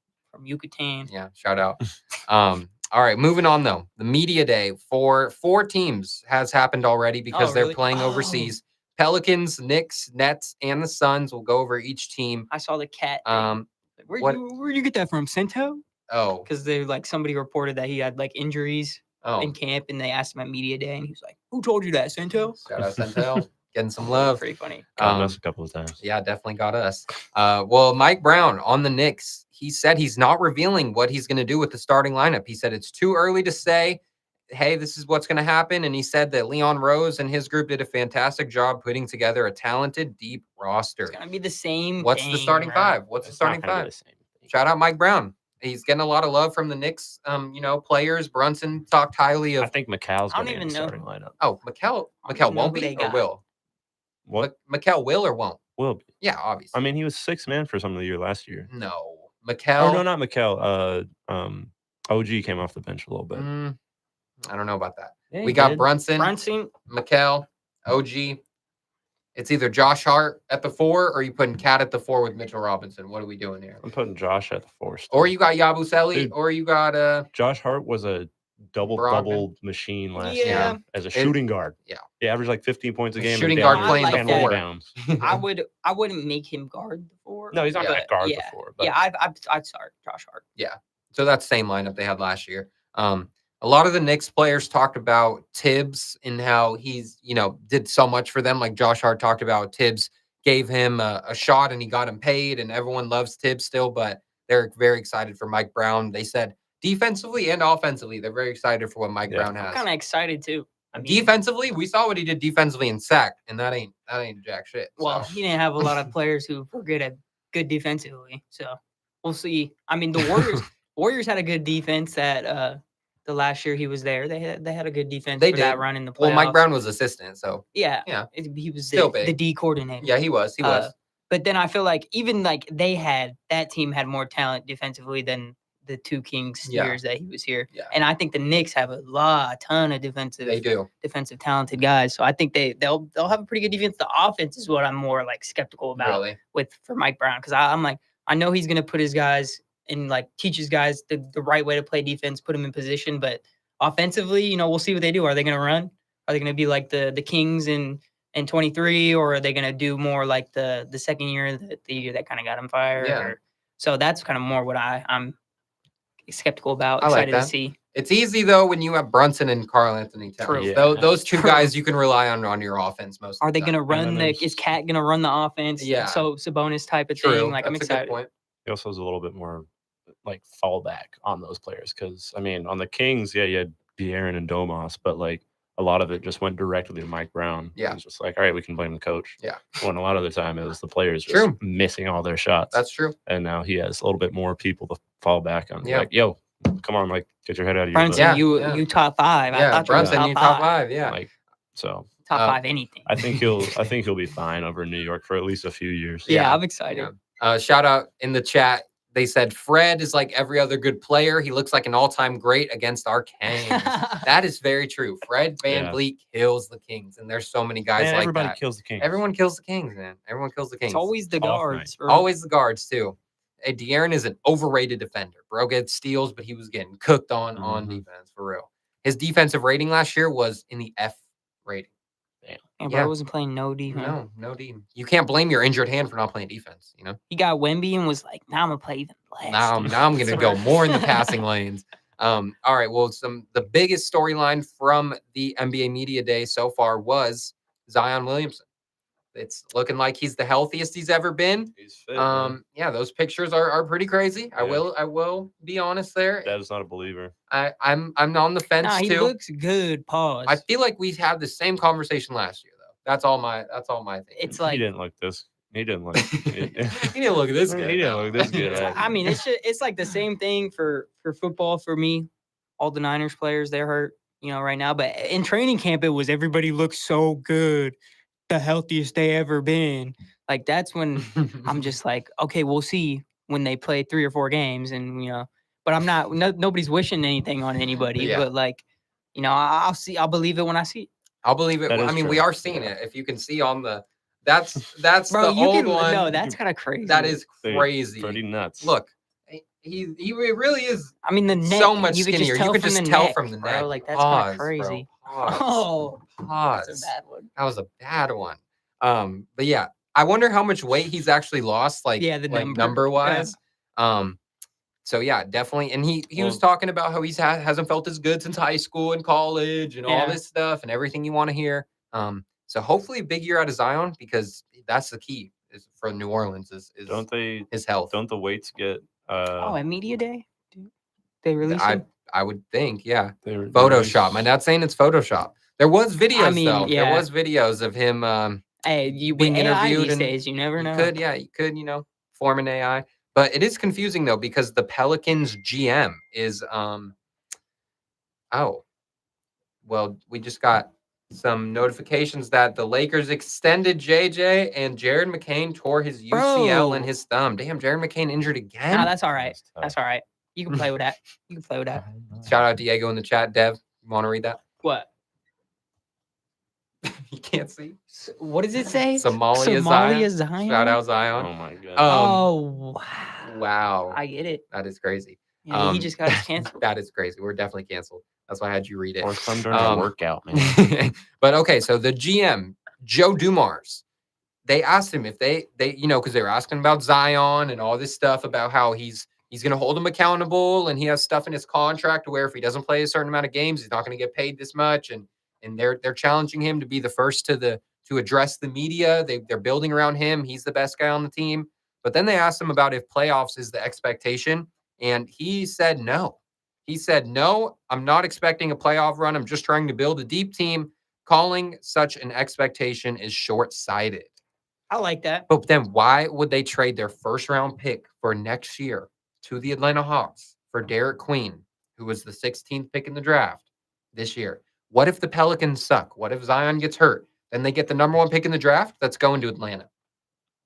Yucatan. Yeah, shout out. All right, moving on though. The media day for 4 teams has happened already because Oh, they're really? playing Oh. overseas. Pelicans, Knicks, Nets, and the Suns will go over each team. I saw the cat. Thing. What- Where'd you get that from? Sento? Oh, Because they somebody reported that he had like injuries in oh, camp, and they asked him at media day, and he was like, "Who told you that, Sento?" shout out Sentel, getting some love. Pretty funny. Got us a couple of times. Yeah, definitely got us. Well, Mike Brown on the Knicks, he said he's not revealing what he's going to do with the starting lineup. He said it's too early to say, hey, this is what's going to happen. And he said that Leon Rose and his group did a fantastic job putting together a talented, deep roster. It's gonna be the same. What's the starting right? five? What's the It's starting not gonna be five? the same thing. Shout out Mike Brown. He's getting a lot of love from the Knicks, players. Brunson talked highly I of. think McCall's I don't going to be in even the know. starting lineup. Oh, Mikal I don't even know won't who they be or got. will. What? Mikal will or won't? Will be. Yeah, obviously. I mean, he was 6th man for some of the year last year. No, Oh, Mikal. no, not McCall. OG came off the bench a little bit. I don't know about that. Yeah, he We got did. Brunson, Brunson. Mikal, OG. It's either Josh Hart at the 4 or you putting Cat at the 4 with Mitchell Robinson. What are we doing here? I'm putting Josh at the 4. still. Or you got Yabusele, Dude. or you got Josh Hart was a double machine last Yeah. year as a shooting guard. yeah. He averaged like 15 points a A game. shooting and guard down playing the 10 4. rebounds. I wouldn't make him guard the 4. No, he's not Yeah. going to guard Yeah. the 4. But Yeah, I'd start Josh Hart. So that's the same lineup they had last year. A lot of the Knicks players talked about Tibbs and how he's, did so much for them. Like Josh Hart talked about Tibbs gave him a shot and he got him paid, and everyone loves Tibbs still, but they're very excited for Mike Brown. They said defensively and offensively, they're very excited for what Mike Brown I'm has. kind of excited too. I mean, Defensively, we saw what he did defensively in sack, and that ain't jack shit. well, so. he didn't have a lot of players who were good defensively, so we'll see. I mean, the Warriors had a good defense that the last year he was there. They had a good defense They for that did. run in the playoffs. Well, Mike Brown was assistant, so Yeah. Yeah. He was Still the big. D coordinator. yeah, he was. But then I feel like even like that team had more talent defensively than the 2 Kings Yeah. years that he was here. Yeah. And I think the Knicks have a ton of They do. defensive talented guys. So I think they'll have a pretty good defense. The offense is what I'm more like skeptical about Really. for Mike Brown, because I'm like, I know he's gonna put his guys and like teach his guys the right way to play defense, put them in position, but offensively, we'll see what they do. Are they gonna run? Are they gonna be like the Kings in 23, or are they gonna do more like the second year, the year that kind of got him fired? Yeah. So that's kind of more what I'm skeptical about. I like Excited to that. see. It's easy though when you have Brunson and Karl Anthony Towns. True. Yeah. Those 2 True. guys you can rely on your offense most. Are of they the gonna time. run then the? Is there's- Cat gonna run the offense? Yeah. So Sabonis type of True. thing. Like I'm That's excited. a good point. he also has a little bit more like fallback on those players. Because, I mean, on the Kings, yeah, you had De'Aaron and Domas, but like a lot of it just went directly to Mike Brown. Yeah. It's just like, all right, we can blame the coach. Yeah. When a lot of the time it was the players just True. missing all their shots. That's true. And now he has a little bit more people to fall back on. Yeah. Like, yo, come on, like, get your head out of your Brunson, Yeah, butt. you top 5. I Yeah, thought you were Brunson, you top 5. Yeah. Like, so top Uh, 5 anything. I think he'll be fine over in New York for at least a few years. yeah, yeah, I'm excited. Shout out in the chat. They said Fred is like every other good player. He looks like an all-time great against our Kings. That is very true. Fred VanVleet kills the Kings, and there's so many guys Man, like everybody that. kills the Kings. Everyone kills the Kings, man. Everyone kills the Kings. It's always the Off guards. or- Always the guards too. De'Aaron is an overrated defender. Bro gets steals, but he was getting cooked on defense for real. His defensive rating last year was in the F rating. Damn. And bro wasn't playing no defense. No D. You can't blame your injured hand for not playing defense. You know. He got Wemby and was like, "Now I'm gonna play even less." Now I'm gonna go more in the passing lanes. All right. Well, the biggest storyline from the NBA media day so far was Zion Williamson. It's looking like he's the healthiest he's ever been. He's fit. Man. Yeah, those pictures are pretty crazy. Yeah. I will be honest there. Dad is not a believer. I'm on the fence Nah, he too. looks good. Pause. I feel like we had the same conversation last year though. That's all my thing. It's like he didn't look this. He didn't look. He didn't look this good. He didn't look this good. I mean, it's like the same thing for football for me. All the Niners players, they're hurt, right now. But in training camp, it was everybody looks so good, the healthiest they ever been. Like that's when I'm just like, okay, we'll see when they play 3 or 4 games, and But I'm not. Nobody's wishing anything on anybody. Yeah. But like, I'll see. I'll believe it when I see it. I'll believe it. That I is mean, true. we are seeing it. If you can see on the, that's Bro, the old one. No, that's kind of crazy. That is Dude, crazy. Pretty nuts. Look, he really is I mean, the neck. so much you could skinnier. just tell You could from just the tell neck, from the bro. neck. Like that's kind of Pause, bro. crazy. Pause. Oh, Pause. that's a bad one. That was a bad one. But yeah, I wonder how much weight he's actually lost. Like, Yeah, the like number. number wise. So yeah, definitely. And he was Well- talking about how he's hasn't felt as good since high school and college and all Yeah. this stuff and everything you want to hear. So hopefully a big year out of Zion because that's the key is for New Orleans is Don't they? his health. Don't the weights get? Oh, at media day, they released I it? I would think, yeah. They're Photoshop. My dad's saying it's Photoshop. There was videos though. yeah. There was videos of him Hey, you being being AI interviewed these and days, you never know. you could, form an AI. But it is confusing though, because the Pelicans GM is we just got some notifications that the Lakers extended JJ and Jared McCain tore his UCL and Bro. his thumb. Damn, Jared McCain injured again. Nah, that's all right. That's tough. That's all right. You can play with that. You can play with that. Shout out Diego in the chat. Dev, you want to read that? What? You can't see. What does it say? Somalia Zion. Shout out Zion. Oh my god. Oh wow. Wow. I get it. That is crazy. Yeah, he just got his canceled. That is crazy. We're definitely canceled. That's why I had you read it. Or some during a workout, man. But okay, so the GM, Joe Dumars, they asked him if they because they were asking about Zion and all this stuff about how he's going to hold him accountable and he has stuff in his contract where if he doesn't play a certain amount of games, he's not going to get paid this much. And they're challenging him to be the first to address the media. They're building around him. He's the best guy on the team. But then they asked him about if playoffs is the expectation, and he said no. He said, no, I'm not expecting a playoff run. I'm just trying to build a deep team. Calling such an expectation is short-sighted. I like that. But then why would they trade their first-round pick for next year to the Atlanta Hawks for Derek Queen, who was the 16th pick in the draft this year? What if the Pelicans suck? What if Zion gets hurt? Then they get the number 1 pick in the draft that's going to Atlanta.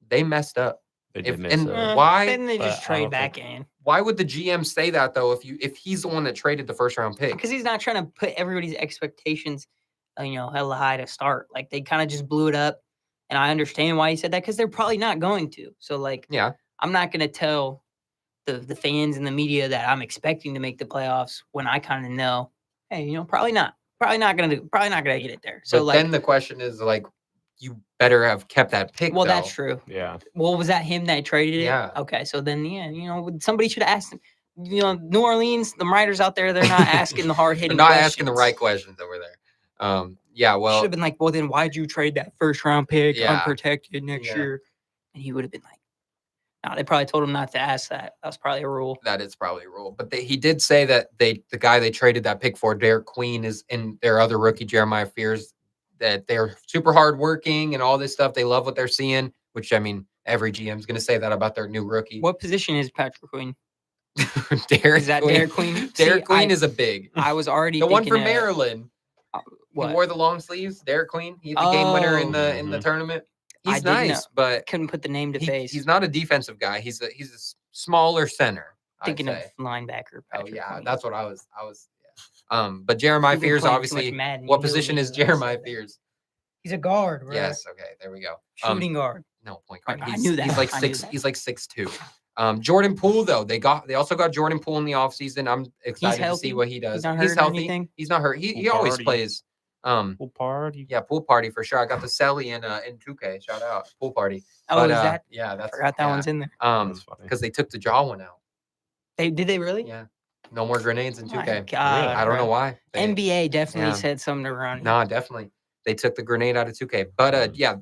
They messed up. They did miss and it. why? Then they but just I trade don't back think- in Why would the GM say that though? If he's the one that traded the first-round pick? because he's not trying to put everybody's expectations, hella high to start. Like they kind of just blew it up, and I understand why he said that because they're probably not going to. So like, Yeah. I'm not gonna tell the fans and the media that I'm expecting to make the playoffs when I kind of know, hey, probably not gonna get it there. So But like, then the question is like, you better have kept that pick. well, though. that's true. Yeah. Well, was that him that traded it? Yeah. Okay, so then somebody should have asked him. New Orleans, the writers out there, they're not asking the hard They're hitting. not asking the right questions over there. Yeah. Should Well, have been like, well, then why'd you trade that first round pick Yeah. unprotected next Yeah. year? And he would have been like, no, they probably told him not to ask that. That was probably a rule. that is probably a rule. But he did say that the guy they traded that pick for, Derek Queen, is in their other rookie, Jeremiah Fears, that they're super hardworking and all this stuff. They love what they're seeing, which I mean, every GM is going to say that about their new rookie. What position is Patrick Queen? Derek Is that Queen. Derek Queen? Derek See, Queen is a big. I was already The one thinking from of- Maryland. What? He wore the long sleeves. Derek Queen. He's the game winner in the Mhm. tournament. I He's did know. nice, but Couldn't put the name to face. he's not a defensive guy. He's a smaller center. Thinking I'd of say. linebacker. Oh Patrick yeah, Queen. that's what I was. But Jeremiah You've been Fears, playing too obviously. much Madden, What you know position what is it is, I Jeremiah said that. Fears? He's a guard, bro. Yes. Okay. There we go. Shooting guard. No point guard. I He's, knew that. He's like I knew six. that. He's like 6'2". Jordan Poole, though, they also got Jordan Poole in the offseason. I'm excited to see what he does. He's not hurt or healthy. anything? He's not hurt. He Pool always party. plays. Pool party. Yeah, pool party for sure. I got the Selly in 2K. Shout out pool party. Oh, But, is that? Yeah, I that's forgot that one's in there. That's funny. Because they took the jaw one out. Did they really? Yeah, no more grenades in Oh my 2K. God, I don't know bro. why. NBA definitely yeah. said something around. Nah, definitely. They took the grenade out of 2K. But Mm. yeah,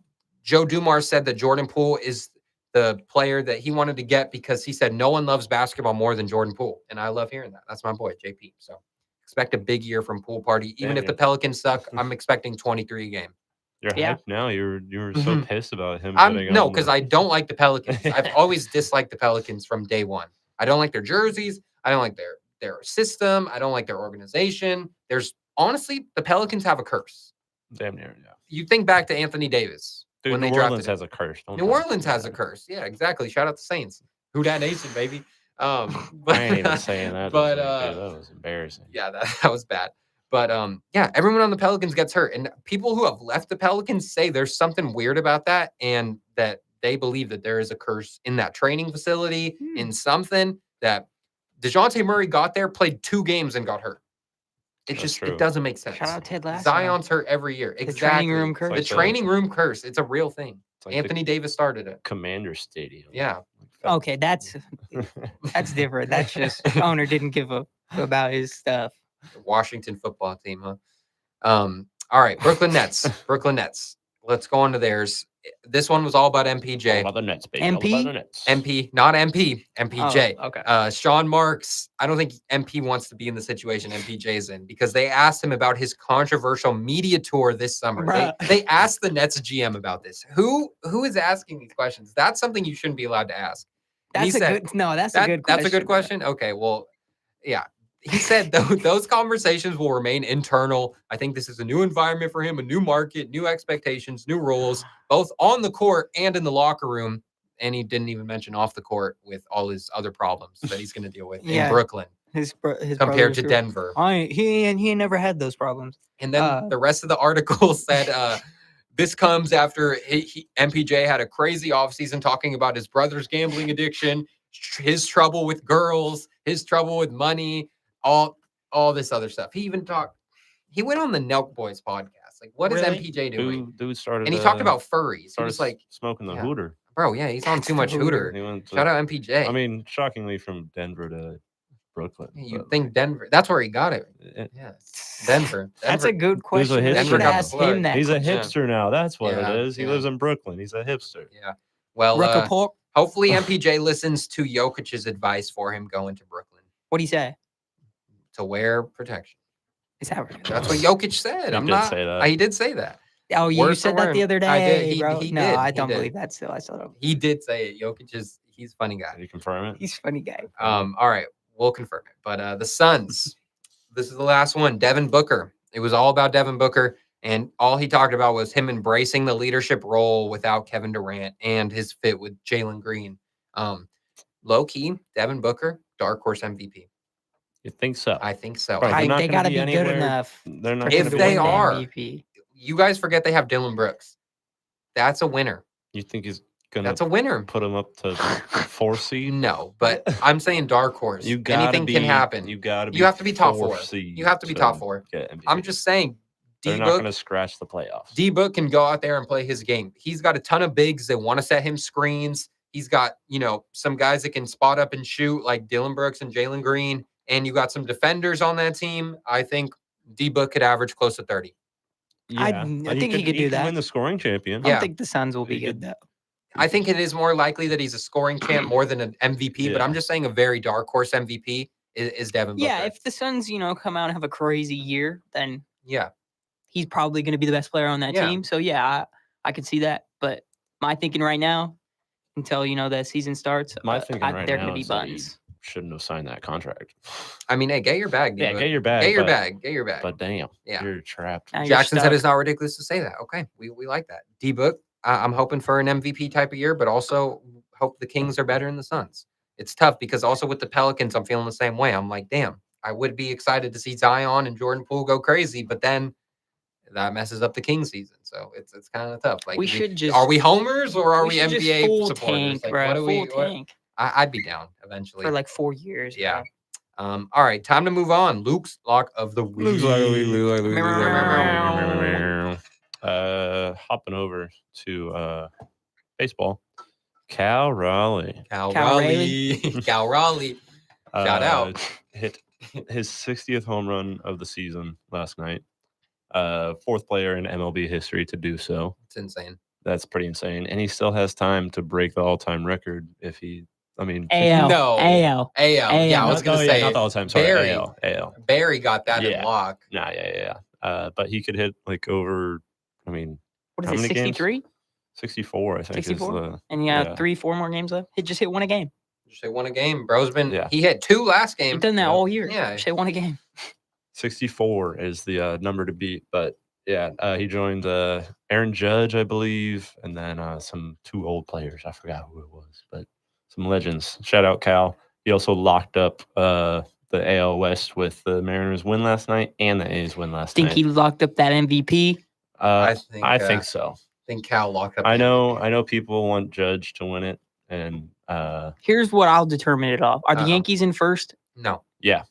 Joe Dumars said that Jordan Poole is the player that he wanted to get because he said no one loves basketball more than Jordan Poole. And I love hearing that. That's my boy, JP. So expect a big year from Pool Party. Even if the Pelicans suck, I'm expecting 23 a game. You're hyped now. You were so pissed about him. No, because I don't like the Pelicans. I've always disliked the Pelicans from day one. I don't like their jerseys. I don't like their system. I don't like their organization. Honestly, the Pelicans have a curse. Damn near, yeah. You think back to Anthony Davis. Dude, when New they Orleans drafted him. has a curse. New Orleans has a curse. Yeah, exactly. Shout out to Saints. Who dat nation, baby. I ain't even saying that. But dude, that was embarrassing. Yeah, that was bad. But yeah, everyone on the Pelicans gets hurt. And people who have left the Pelicans say there's something weird about that and that they believe that there is a curse in that training facility, in something that DeJounte Murray got there, played 2 games and got hurt. It doesn't make sense. Shout out Ted Lasso. Zion's hurt every year. The Exactly. training room curse. The training room curse. It's a real thing. Like Anthony Davis started it. Commander Stadium. Yeah. Okay, that's different. That's just owner didn't give a about his stuff. The Washington football team, huh? All right, Brooklyn Nets. Brooklyn Nets. Let's go on to theirs. This one was all about MPJ. All about the Nets, baby. MP? All about the Nets. MP, not MP, MPJ. Oh, okay. Sean Marks, I don't think MP wants to be in the situation MPJ's in because they asked him about his controversial media tour this summer. They asked the Nets GM about this. Who is asking these questions? That's something you shouldn't be allowed to ask. That's a good question. That's a good question. Okay, well, yeah. He said those conversations will remain internal. I think this is a new environment for him, a new market, new expectations, new rules, both on the court and in the locker room. And he didn't even mention off the court with all his other problems that he's going to deal with in Brooklyn his compared to Denver. He ain't never had those problems. And then the rest of the article said this comes after MPJ had a crazy offseason talking about his brother's gambling addiction, his trouble with girls, his trouble with money, all this other stuff. He went on the Nelk Boys podcast. Like, what is MPJ doing? Dude started, and he talked about furries. He was like smoking the hooter. Bro, yeah, he's on too much hooter. Shout out MPJ. I mean, shockingly from Denver to Brooklyn. You think Denver? That's where he got it. Yeah, Denver. That's a good question. Denver asked him that. He's a hipster now. That's what it is. He lives in Brooklyn. He's a hipster. Yeah. Well, hopefully MPJ listens to Jokic's advice for him going to Brooklyn. What'd he say? To wear protection. Is that right? That's what Jokic said. He did say that. Oh, you said that the other day. I did. Bro. He no, did. I don't believe that. Still, I still don't. He did say it. Jokic he's a funny guy. Did you confirm it? He's a funny guy. All right, we'll confirm it. But the Suns, this is the last one. Devin Booker. It was all about Devin Booker, and all he talked about was him embracing the leadership role without Kevin Durant and his fit with Jalen Green. Low key, Devin Booker, dark horse MVP. You think so? I think so. They got to be good enough. They're not. If they are, MVP. You guys forget they have Dylan Brooks. That's a winner. You think he's gonna? That's a winner. Put him up to 4 seed? No, but I'm saying dark horse. Anything can happen. You got to be. You have to be top 4. Seed You have to be top 4. I'm just saying. They're not going to scratch the playoffs. D-Book can go out there and play his game. He's got a ton of bigs that want to set him screens. He's got some guys that can spot up and shoot like Dylan Brooks and Jalen Green. And you got some defenders on that team. I think D-Book could average close to 30. Yeah, I think he could do that. Win the scoring champion. I don't think the Suns will be good though. I think it is more likely that he's a scoring champ more than an MVP. But I'm just saying a very dark horse MVP is Devin Booker. Yeah, if the Suns come out and have a crazy year, then yeah, he's probably going to be the best player on that team. So yeah, I could see that. But my thinking right now, until the season starts, my thinking right they're now going to be buns. Shouldn't have signed that contract. I mean, hey, get your bag. Yeah, get your bag. Get your bag. But damn, you're trapped. Jackson said it's not ridiculous to say that. Okay, we like that. D-Book, I'm hoping for an MVP type of year, but also hope the Kings are better than the Suns. It's tough because also with the Pelicans, I'm feeling the same way. I'm like, damn, I would be excited to see Zion and Jordan Poole go crazy, but then that messes up the Kings season. So it's kind of tough. Like we should just are we homers or are we NBA full supporters? Tank, bro, full tank. I'd be down eventually. for like 4 years. Yeah. bro. All right, time to move on. Luke's lock of the week. Hopping over to baseball. Cal Raleigh. Cal Cal Raleigh. Cal Raleigh. Shout out. Hit his 60th home run of the season last night. Fourth player in MLB history to do so. It's insane. That's pretty insane. And he still has time to break the all-time record if he, AL. No. AL. AL. Yeah, I was going to say not the all-time. Sorry, Barry. AL. Barry got that in Yeah. lock. Nah, yeah. But he could hit like over, What how is many it, games? 63? 64, I think. 64? And yeah, 3-4 more games left. He just hit one a game. Just hit one a game. Bro's been, Yeah. he hit 2 last He's game. done that all year. Yeah. Just hit one a game. 64 is the number to beat. But yeah, he joined Aaron Judge, I believe, and then some 2 old players. I forgot who it was, but some legends. Shout out Cal. He also locked up the AL West with the Mariners win last night and the A's win last Think night. he locked up that MVP? I think, think so. I think Cal locked up. I the know. MVP. I know people want Judge to win it, and Here's what I'll determine it off. Are the Uh-oh. Yankees in first? No. yeah,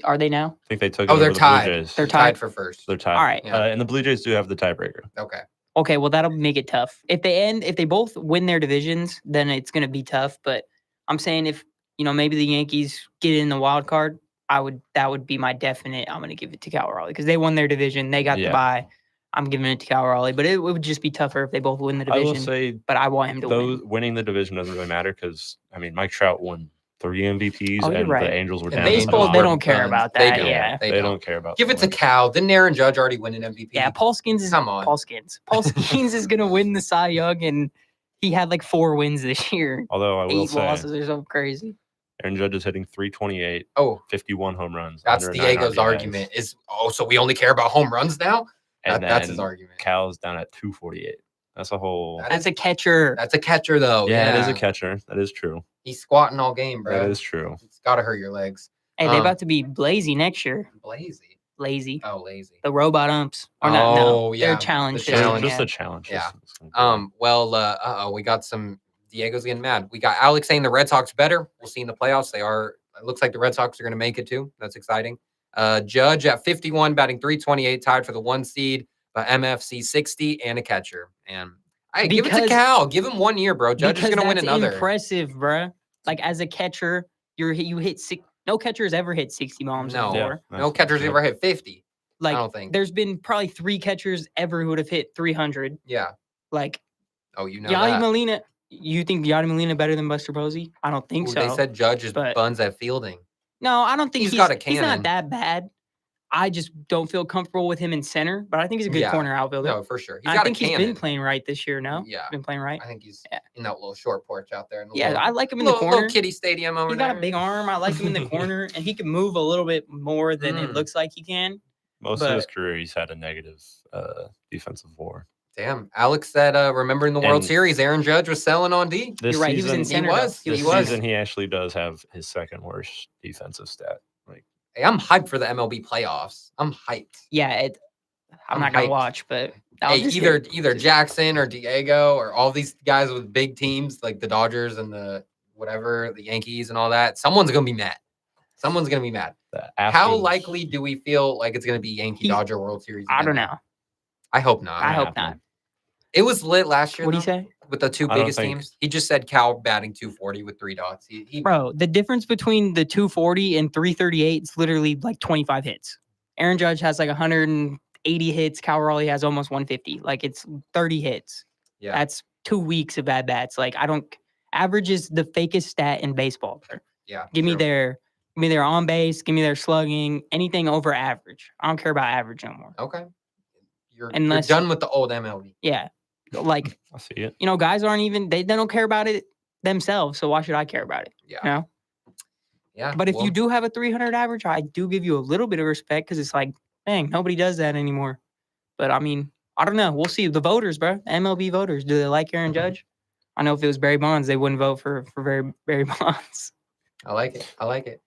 Are they now? I think they took. Oh, it they're over the tied. Blue Jays. They're Tied for first. They're tied. All right. Yeah. And the Blue Jays do have the tiebreaker. Okay. Okay, well that'll make it tough. If they both win their divisions, then it's gonna be tough. But I'm saying if maybe the Yankees get in the wild card, that would be my definite. I'm gonna give it to Cal Raleigh because they won their division. They got the bye. I'm giving it to Cal Raleigh, but it would just be tougher if they both win the I division. will say, but I want him to win. winning the division doesn't really matter because Mike Trout won 3 MVPs, Oh, you're and right. the Angels were In down. Baseball, a they lot. don't care about They that. don't. Yeah. They don't care about. Give it to that. Cal. Didn't Aaron Judge already win an MVP? Yeah, Paul Skeens is Come on. Paul Skeens. Paul Skeens is gonna win the Cy Young, and he had like 4 wins this year. Although I will 8 say, losses or something crazy. Aaron Judge is hitting 328, Oh, 51 home runs. that's 109 Diego's RBIs. argument. So we only care about home runs now? And That's his then argument. Cal's down at 248. That's a whole. That That's a catcher. That's a catcher, though. Yeah, it is a catcher. That is true. He's squatting all game, bro. That is true. It's got to hurt your legs. Hey, they about to be lazy next year. Lazy. Lazy. Oh, lazy. The robot umps. Or Oh, They're yeah, challenged. the this year, challenge. Just yeah. a challenge. Yeah. Just- We got some. Diego's getting mad. We got Alex saying the Red Sox better. We'll see in the playoffs. They are. It looks like the Red Sox are going to make it too. That's exciting. Judge at 51, batting 328, tied for the 1 seed. MFC 60 and a catcher. And I give it to Cal. Give him 1 year, bro. Judge is going to win another. Impressive, bro. Like as a catcher, you hit 6. No catcher's ever hit 60 bombs No. before. Yeah. No catchers ever hit 50. Like I don't think. there's been probably 3 catchers ever who would have hit 300. Yeah. Like Oh, you know Yadi that. Molina. You think Yadi Molina better than Buster Posey? I don't think Ooh, so. They said Judge is but- buns at fielding. No, I don't think He's got a he's cannon. not that bad. I just don't feel comfortable with him in center, but I think he's a good Yeah. corner outfielder. No, for sure. He's I got think a he's cannon. been playing right this year. No, Yeah. been playing right. I think he's Yeah. in that little short porch out there. In the Yeah, little, I like him in the corner. Little kiddie stadium over He's there. got a big arm. I like him in the corner, and he can move a little bit more than it Mm. looks like he can. Most of his but- career, he's had a negative defensive WAR. Damn. Alex said, remembering the World And- Series, Aaron Judge was selling on D. This You're right. He was in season, center. though. was. this He was. season, he actually does have his second worst defensive stat. Like, Hey, I'm hyped for the MLB playoffs. I'm hyped. Yeah, I'm not gonna hyped. watch, but I'll Hey, just either Jackson or Diego or all these guys with big teams like the Dodgers and the whatever, the Yankees and all that. Someone's gonna be mad. Someone's gonna be mad. the How Astros- likely do we feel like it's gonna be Yankee Dodger World Series? I again? don't know. I hope not. I hope happen. not. It was lit last year. What do you though, say, with the 2 I don't biggest think- teams? He just said Cal batting 240 with 3 dots. He bro? The difference between the 240 and 338 is literally like 25 hits. Aaron Judge has like 180 hits. Cal Raleigh has almost 150. Like it's 30 hits. yeah. That's 2 weeks of at bats. Like average is the fakest stat in baseball. Bro. Yeah. Give me true. their on base. Give me their slugging. Anything over average. I don't care about average no more. Okay. You're Unless- done with the old MLB. Yeah, like I see it. guys aren't even they don't care about it themselves. So why should I care about it? Yeah. You know? Yeah. But if well, you do have a 300 average, I do give you a little bit of respect because it's like, dang, nobody does that anymore. But I mean, I don't know. We'll see. The voters, bro, MLB voters, do they like Aaron Judge? I know if it was Barry Bonds, they wouldn't vote for Barry Bonds. I like it. I like it.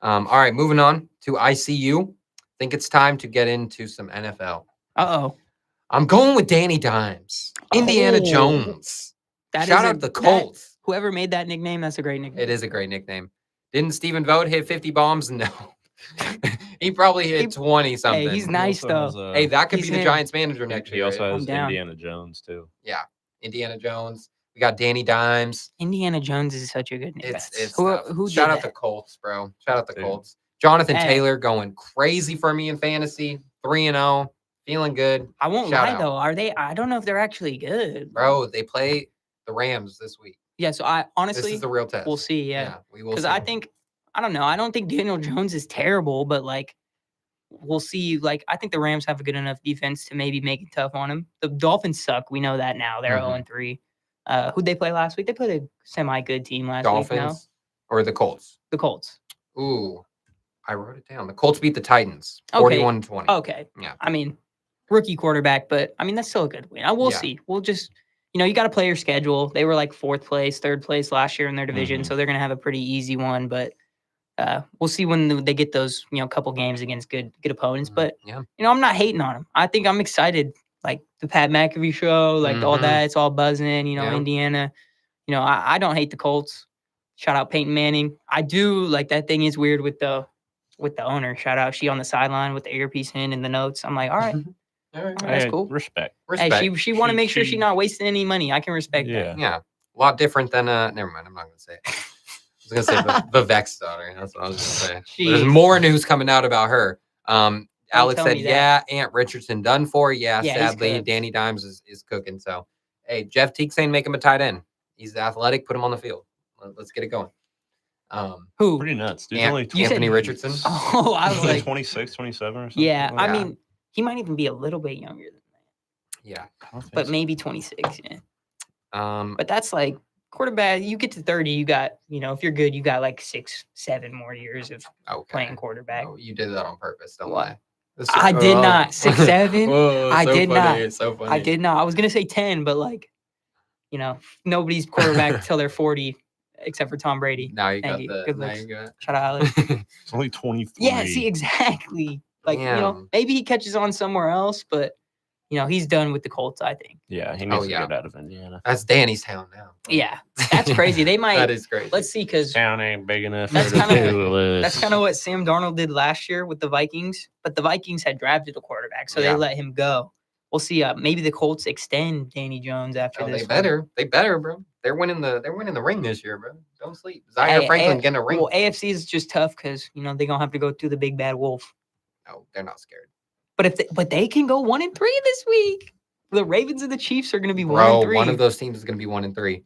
All right, moving on to ICU. Think it's time to get into some NFL. Uh-oh. I'm going with Danny Dimes, Indiana Oh. Jones. That Shout is out the Colts. Whoever made that nickname, that's a great nickname. It is a great nickname. Didn't Stephen Vogt hit 50 bombs? No. He probably hit 20 something. Hey, he's nice though. Hey, that could He's be the him. Giants manager next He year. also right? has I'm down. Indiana Jones too. Yeah, Indiana Jones. We got Danny Dimes. Indiana Jones is such a good name. It's who tough. who Shout did out the that? Colts, bro. Shout out the Dude. Colts. Jonathan Hey. Taylor going crazy for me in fantasy. 3-0, feeling good, I won't Shout lie out. though. Are they? I don't know if they're actually good, bro. They play the Rams this week. Yeah. So I This honestly, is the real test. we'll see. Yeah. we will. Because See. I think I don't know. I don't think Daniel Jones is terrible, but like we'll see. Like I think the Rams have a good enough defense to maybe make it tough on him. The Dolphins suck. We know that now. They're Mhm. 0-3. Who'd they play last week? They played a semi-good team last Dolphins week. No, or the Colts. the Colts. Ooh, I wrote it down. The Colts beat the Titans, Okay. 41-20. Okay. Yeah. I mean, rookie quarterback, but I mean that's still a good win. We'll Yeah. see. We'll just you got to play your schedule. They were like 4th place, 3rd place last year in their division, Mhm. so they're gonna have a pretty easy one. But we'll see when they get those couple games against good opponents. But yeah, I'm not hating on them. I think I'm excited. Like the Pat McAfee show, like all Mhm. that. It's all buzzing. Yeah. Indiana. I don't hate the Colts. Shout out Peyton Manning. I do like that thing is weird with the owner. Shout out she on the sideline with the earpiece in and the notes. I'm like, all right, all right. that's Hey, cool. Respect. Respect. Hey, she want to She- make sure she's she- not wasting any money. I can respect that. Yeah. Yeah, a lot different than never mind. I'm not gonna say it. I was gonna say Vivek's daughter. That's what I was gonna say. There's Jeez. more news coming out about her. Alex tell said, me that. "Yeah, Ant Richardson done for." Yeah, Yeah, he's sadly, cooked. Danny Dimes is cooking. So, hey, Jeff Teague saying make him a tight end. He's athletic. Put him on the field. Let's get it going. Who? Pretty nuts. Dude's Ant- only You said- Anthony Richardson. Oh, I was He's only like, 26, 27 or something. yeah. like I that. mean, he might even be a little bit younger than that, Yeah. I don't think but so. maybe 26. Yeah. But But that's like quarterback. You get to 30, you got if you're good, you got like 6-7 more years of okay. playing quarterback. Oh, you did that on purpose. Don't What? lie. I did not. 6'7"? Oh, I so did funny. not. It's so funny. I did not. I was gonna say 10, but like, nobody's quarterback until they're 40, except for Tom Brady. Now you Thank got you. the. Good Now looks. you got. Shout out Alex. It's only 23. Yeah, see, exactly. Like, Damn. maybe he catches on somewhere else, but he's done with the Colts, I think. Yeah, he needs to yeah. get out of Indiana. That's Danny's town now. Yeah. That's crazy. They might That is crazy. let's see, because Town ain't big enough. That's for the kinda- two of us. that's kind of what Sam Darnold did last year with the Vikings, but the Vikings had drafted a quarterback, so Yeah. they let him go. We'll see. Maybe the Colts extend Danny Jones after Oh, this. they better, bro. They're winning the ring this year, bro. Don't sleep. one. Zaire Franklin getting a ring. Well, AFC is just tough because they're gonna have to go through the big bad wolf. No, they're not scared. But they can go 1-3 this week. The Ravens and the Chiefs are gonna be Bro, 1-3. one of those teams is gonna be 1-3.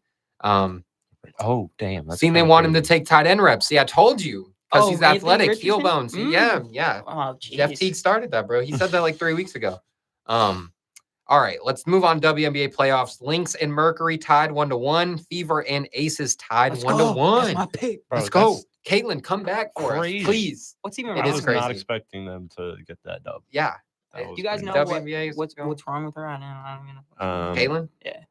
Oh, damn. That's Seen they kinda want him to crazy. take tight end reps. See, I told you. Because Oh, he's Anthony athletic, heel Richardson? bones. Yeah. Oh, Jeff jeez. Teague started that, bro. He said that like 3 weeks ago. All right, let's move on. WNBA playoffs. Lynx and Mercury tied 1-1. Fever and Aces tied Let's 1-1. go. That's my pick. Bro, Let's go. that's Caitlin, come back for crazy. us, please. What's even It I wrong is was with her? not crazy. expecting them to get that dub. Yeah. That Do was Do you guys pretty know nuts. WNBA is what's going. wrong with her right now? I don't even know. Caitlin? Yeah.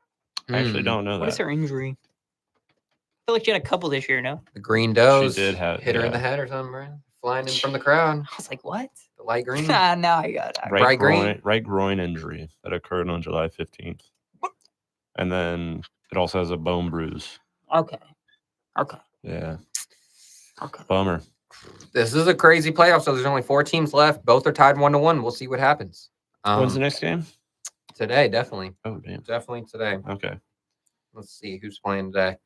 I actually Hmm. don't know What is that. her injury? I feel like she had a couple this year, no? The Green Does did have- hit her in the yeah. head or something, bro. Flying in from the crowd. I was like, what? The light green. Nah, now I got it. Bright green? Right groin injury that occurred on July 15th. And then it also has a bone bruise. Okay. Yeah. Okay. Bummer. This is a crazy playoff, so there's only 4 teams left. Both are tied 1-1. We'll see what happens. When's the next game? Today, definitely. Oh, damn. Definitely today. Okay. Let's see who's playing today.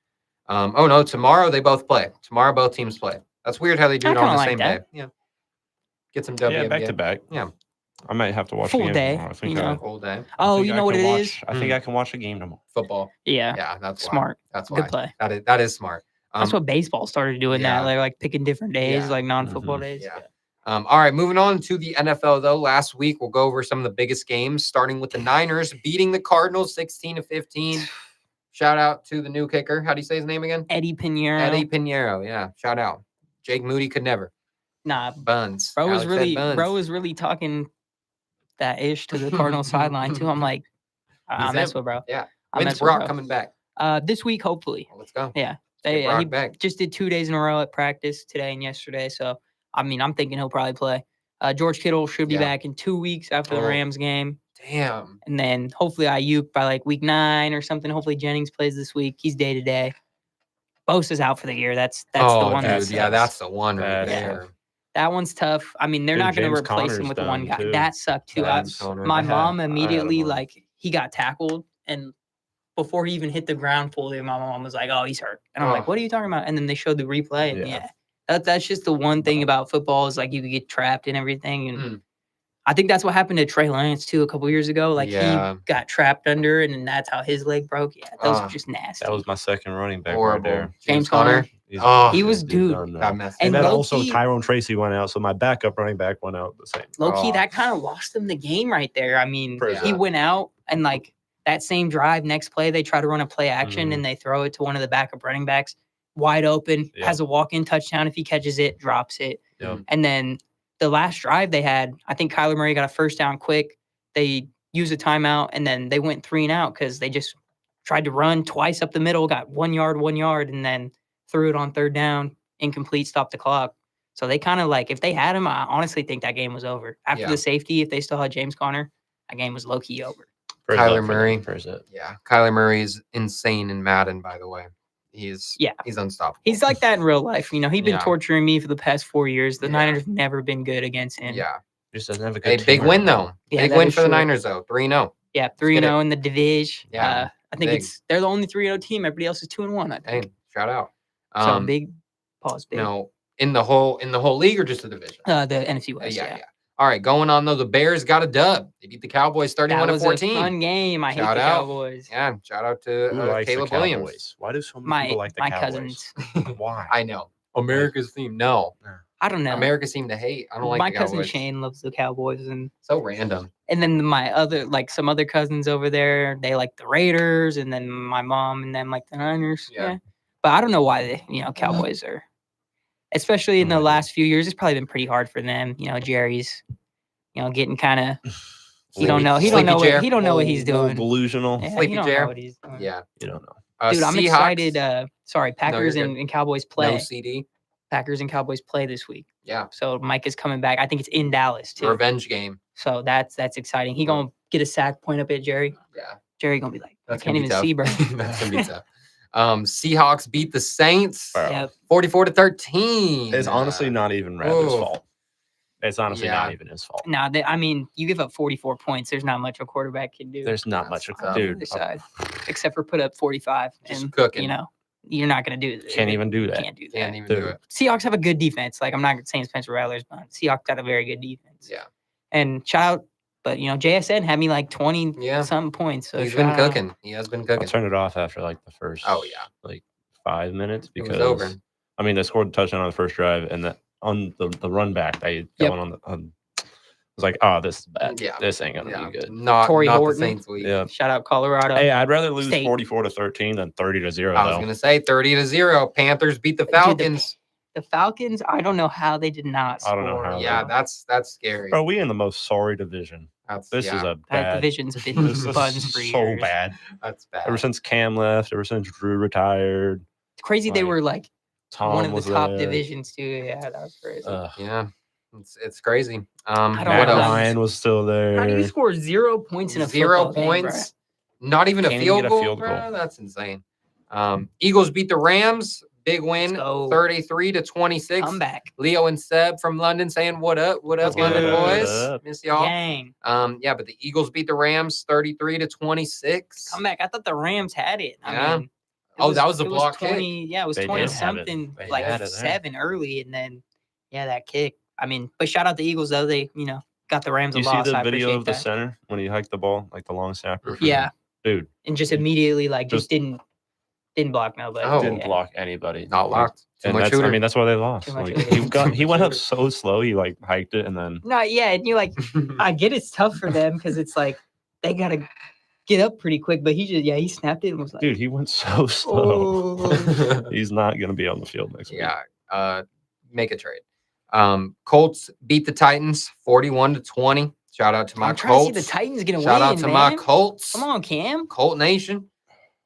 Oh no, tomorrow they both play. Tomorrow both teams play. That's weird how they do I it on kinda the like same that. day. Yeah. Get some WNBA. Yeah, back to back. Yeah. I might have to watch Full the game day, tomorrow. I think you know. Whole day. Oh, think you I know what can it watch- is? I think I can watch a game tomorrow. Football. Yeah. Yeah, that's why. Smart. That's why. Good play. That is smart. That's what baseball started doing yeah. that. They're like picking different days, Yeah. like non-football Mhm. days. Yeah. All right, moving on to the NFL though. Last week we'll go over some of the biggest games, starting with the Niners beating the Cardinals 16-15. Shout out to the new kicker. How do you say his name again? Eddie Pinheiro. Eddie Pinheiro. Yeah. Shout out. Jake Moody could never. Nah, Buns. bro was Alex said Buns. was really talking that ish to the Cardinals sideline too. I'm like, I He's mess him. with bro. Yeah. I When's mess with Brock bro. coming back? This week hopefully. Well, let's go. Yeah. Get Brock He back. just did 2 days in a row at practice today and yesterday. So I mean, I'm thinking he'll probably play. George Kittle should be Yeah. back in 2 weeks after the Oh. Rams game. Damn. And then hopefully Ayuk by like week 9 or something. Hopefully Jennings plays this week. He's day to day. Bosa's out for the year. That's oh, the one. dude, That yeah, sucks. that's the one right That's there. That one's tough. I mean, they're Dude, not going to James replace him Conner's with one done, guy. too. That sucked too. James Conner. My I had- mom I had him immediately on. like he got tackled, and before he even hit the ground fully, my mom was like, "Oh, he's hurt," and I'm like, Oh. "What are you talking about?" And then they showed the replay, and Yeah. that's just the one thing about football is like you could get trapped and everything, and Mm. I think that's what happened to Trey Lance too a couple years ago. Like Yeah. he got trapped under, and then that's how his leg broke. Yeah, those Ah, are just nasty. That was my second running back right Horrible. there. James Conner. Oh, He was He's dude. done, Got though. messed And And then up. also low-key- Tyrone Tracy went out, so my backup running back went out the same. Low key, Oh. that kind of lost him the game right there. I mean, Pretty he good. went out and like that same drive, next play, they try to run a play action Mhm. and they throw it to one of the backup running backs, wide open, Yep. has a walk-in touchdown. If he catches it, drops it. Yep. And then the last drive they had, I think Kyler Murray got a first down quick. They used a timeout and then they went 3 and out because they just tried to run twice up the middle, got 1 yard, and then threw it on third down, incomplete, stopped the clock. So they kind of like, if they had him, I honestly think that game was over. After Yeah. the safety, if they still had James Conner, that game was low key over. First Kyler up for them, Murray. first up. Yeah, Kyler Murray is insane in Madden, by the way. He's unstoppable. He's like that in real life. You know, he's been Yeah. torturing me for the past 4 years. The Yeah. Niners have never been good against him. Yeah. Just doesn't have a good Hey, big team win right now. though. Yeah, Big that win is for the true. Niners though. 3-0. Yeah, get 3-0 it. in the division. Yeah, I think big. they're the only 3-0 team. Everybody else is 2-1. I think. Hey, shout out. So big pause. Big. No, in the whole league or just the division? The NFC West. yeah. All right, going on though. The Bears got a dub. They beat the Cowboys That 31 to was a 14. fun game. I hate Shout the out. Cowboys. Yeah, shout out to Who likes Caleb the Williams. Cowboys? Why do so many My people like the my Cowboys? cousins. Why? I know. America's team. No. I don't know. America's team to hate. I don't like my the cousin Cowboys. Shane loves the Cowboys, and So random. then my other some other cousins over there, they like the Raiders, and then my mom and them like the Niners. Yeah. Yeah. But I don't know why the Cowboys are, especially in the last few years, it's probably been pretty hard for them. Jerry's, getting kind of he don't know Sleepy Jer. he don't know what he's A little doing. delusional. Yeah, Sleepy he don't Jer. know what he's doing. Yeah. You don't know. Dude, I'm Seahawks, excited. Packers you're and Cowboys play. No CD. Packers and Cowboys play this week. Yeah. So Mike is coming back. I think it's in Dallas too. Revenge game. So that's exciting. He gonna get a sack, point up at Jerry. Yeah. Jerry gonna be like, I That's can't gonna even see, bro. be tough. That's gonna be tough. Seahawks beat the Saints Bro. Yeah. 44 to 13. It's honestly not even Radler's Whoa. fault. It's honestly Yeah. not even his fault. Now, you give up 44 points. There's not much a quarterback can do. There's not That's much. tough. on the Dude, other side, except for put up 45. Just And cooking. you're not gonna do it. can't even do that. Can't do that. Can't even do Dude. it. Seahawks have a good defense. Like I'm not saying Spencer Rattler's, but Seahawks got a very good defense. Yeah. And shout out, but JSN had me like 20 Yeah. something points. So He's been shout out. cooking. He has been I'll cooking. turn it off after like the first. Oh, yeah. Like 5 minutes It was because over. I mean they scored a touchdown on the first drive and on the run back they Yep. going on. I was like, oh, this is bad. Yeah. This ain't gonna Yeah. be good. Not Torrey the Horton. Saints week. Yeah. Shout out Colorado. Hey, I'd rather lose State. 44 to 13 than 30 to 0. I was though. gonna say 30 to 0. Panthers beat the Dude, Falcons. The Falcons, I don't know how they did not I score. don't know how. Yeah, that's scary. Bro, we in the most sorry division. This is a That bad. division's been This is buns for so years. bad. That's bad. Ever since Cam left, ever since Drew retired, It's crazy they Like, were like Tom one of was the top there. divisions too. Yeah, that was crazy. Yeah, it's crazy. I don't Matt know how Ryan was still there. How do you score 0 points in a 0 football game, points, not even a Can't even field get a goal, field bro? goal. That's insane. Eagles beat the Rams. Big win, go. 33 to 26. Comeback. Leo and Seb from London saying, "What up? What up, What's London good? boys? What up? Miss y'all." Gang. Yeah, but the Eagles beat the Rams 33 to 26. Comeback. I thought the Rams had it. Yeah. I mean, Oh, that was the it block kick. 20, Yeah, it was They did 20 have it. something, They like had it there. 7 early, and then that kick. I mean, but shout out the Eagles though. They got the Rams a You see loss. the I video appreciate of the that. center when he hiked the ball, like the long snapper? Yeah, Dude, and just immediately like just Just- didn't block nobody. Oh. didn't Yeah. block anybody. Not locked. Too And much that's, I shooter. mean, that's why they lost. Too much Like, shooter. he went up so slow. He like hiked it and then No, yeah, and you like I get it's tough for them because it's like they gotta get up pretty quick, but he snapped it and was like, dude, he went so slow. oh. He's not gonna be on the field next week. Yeah. Make a trade. Colts beat the Titans 41 to 20. Shout out to my I'm trying Colts. to see the Titans gonna Shout win. out to man. my Colts. Come on, Cam. Colt Nation.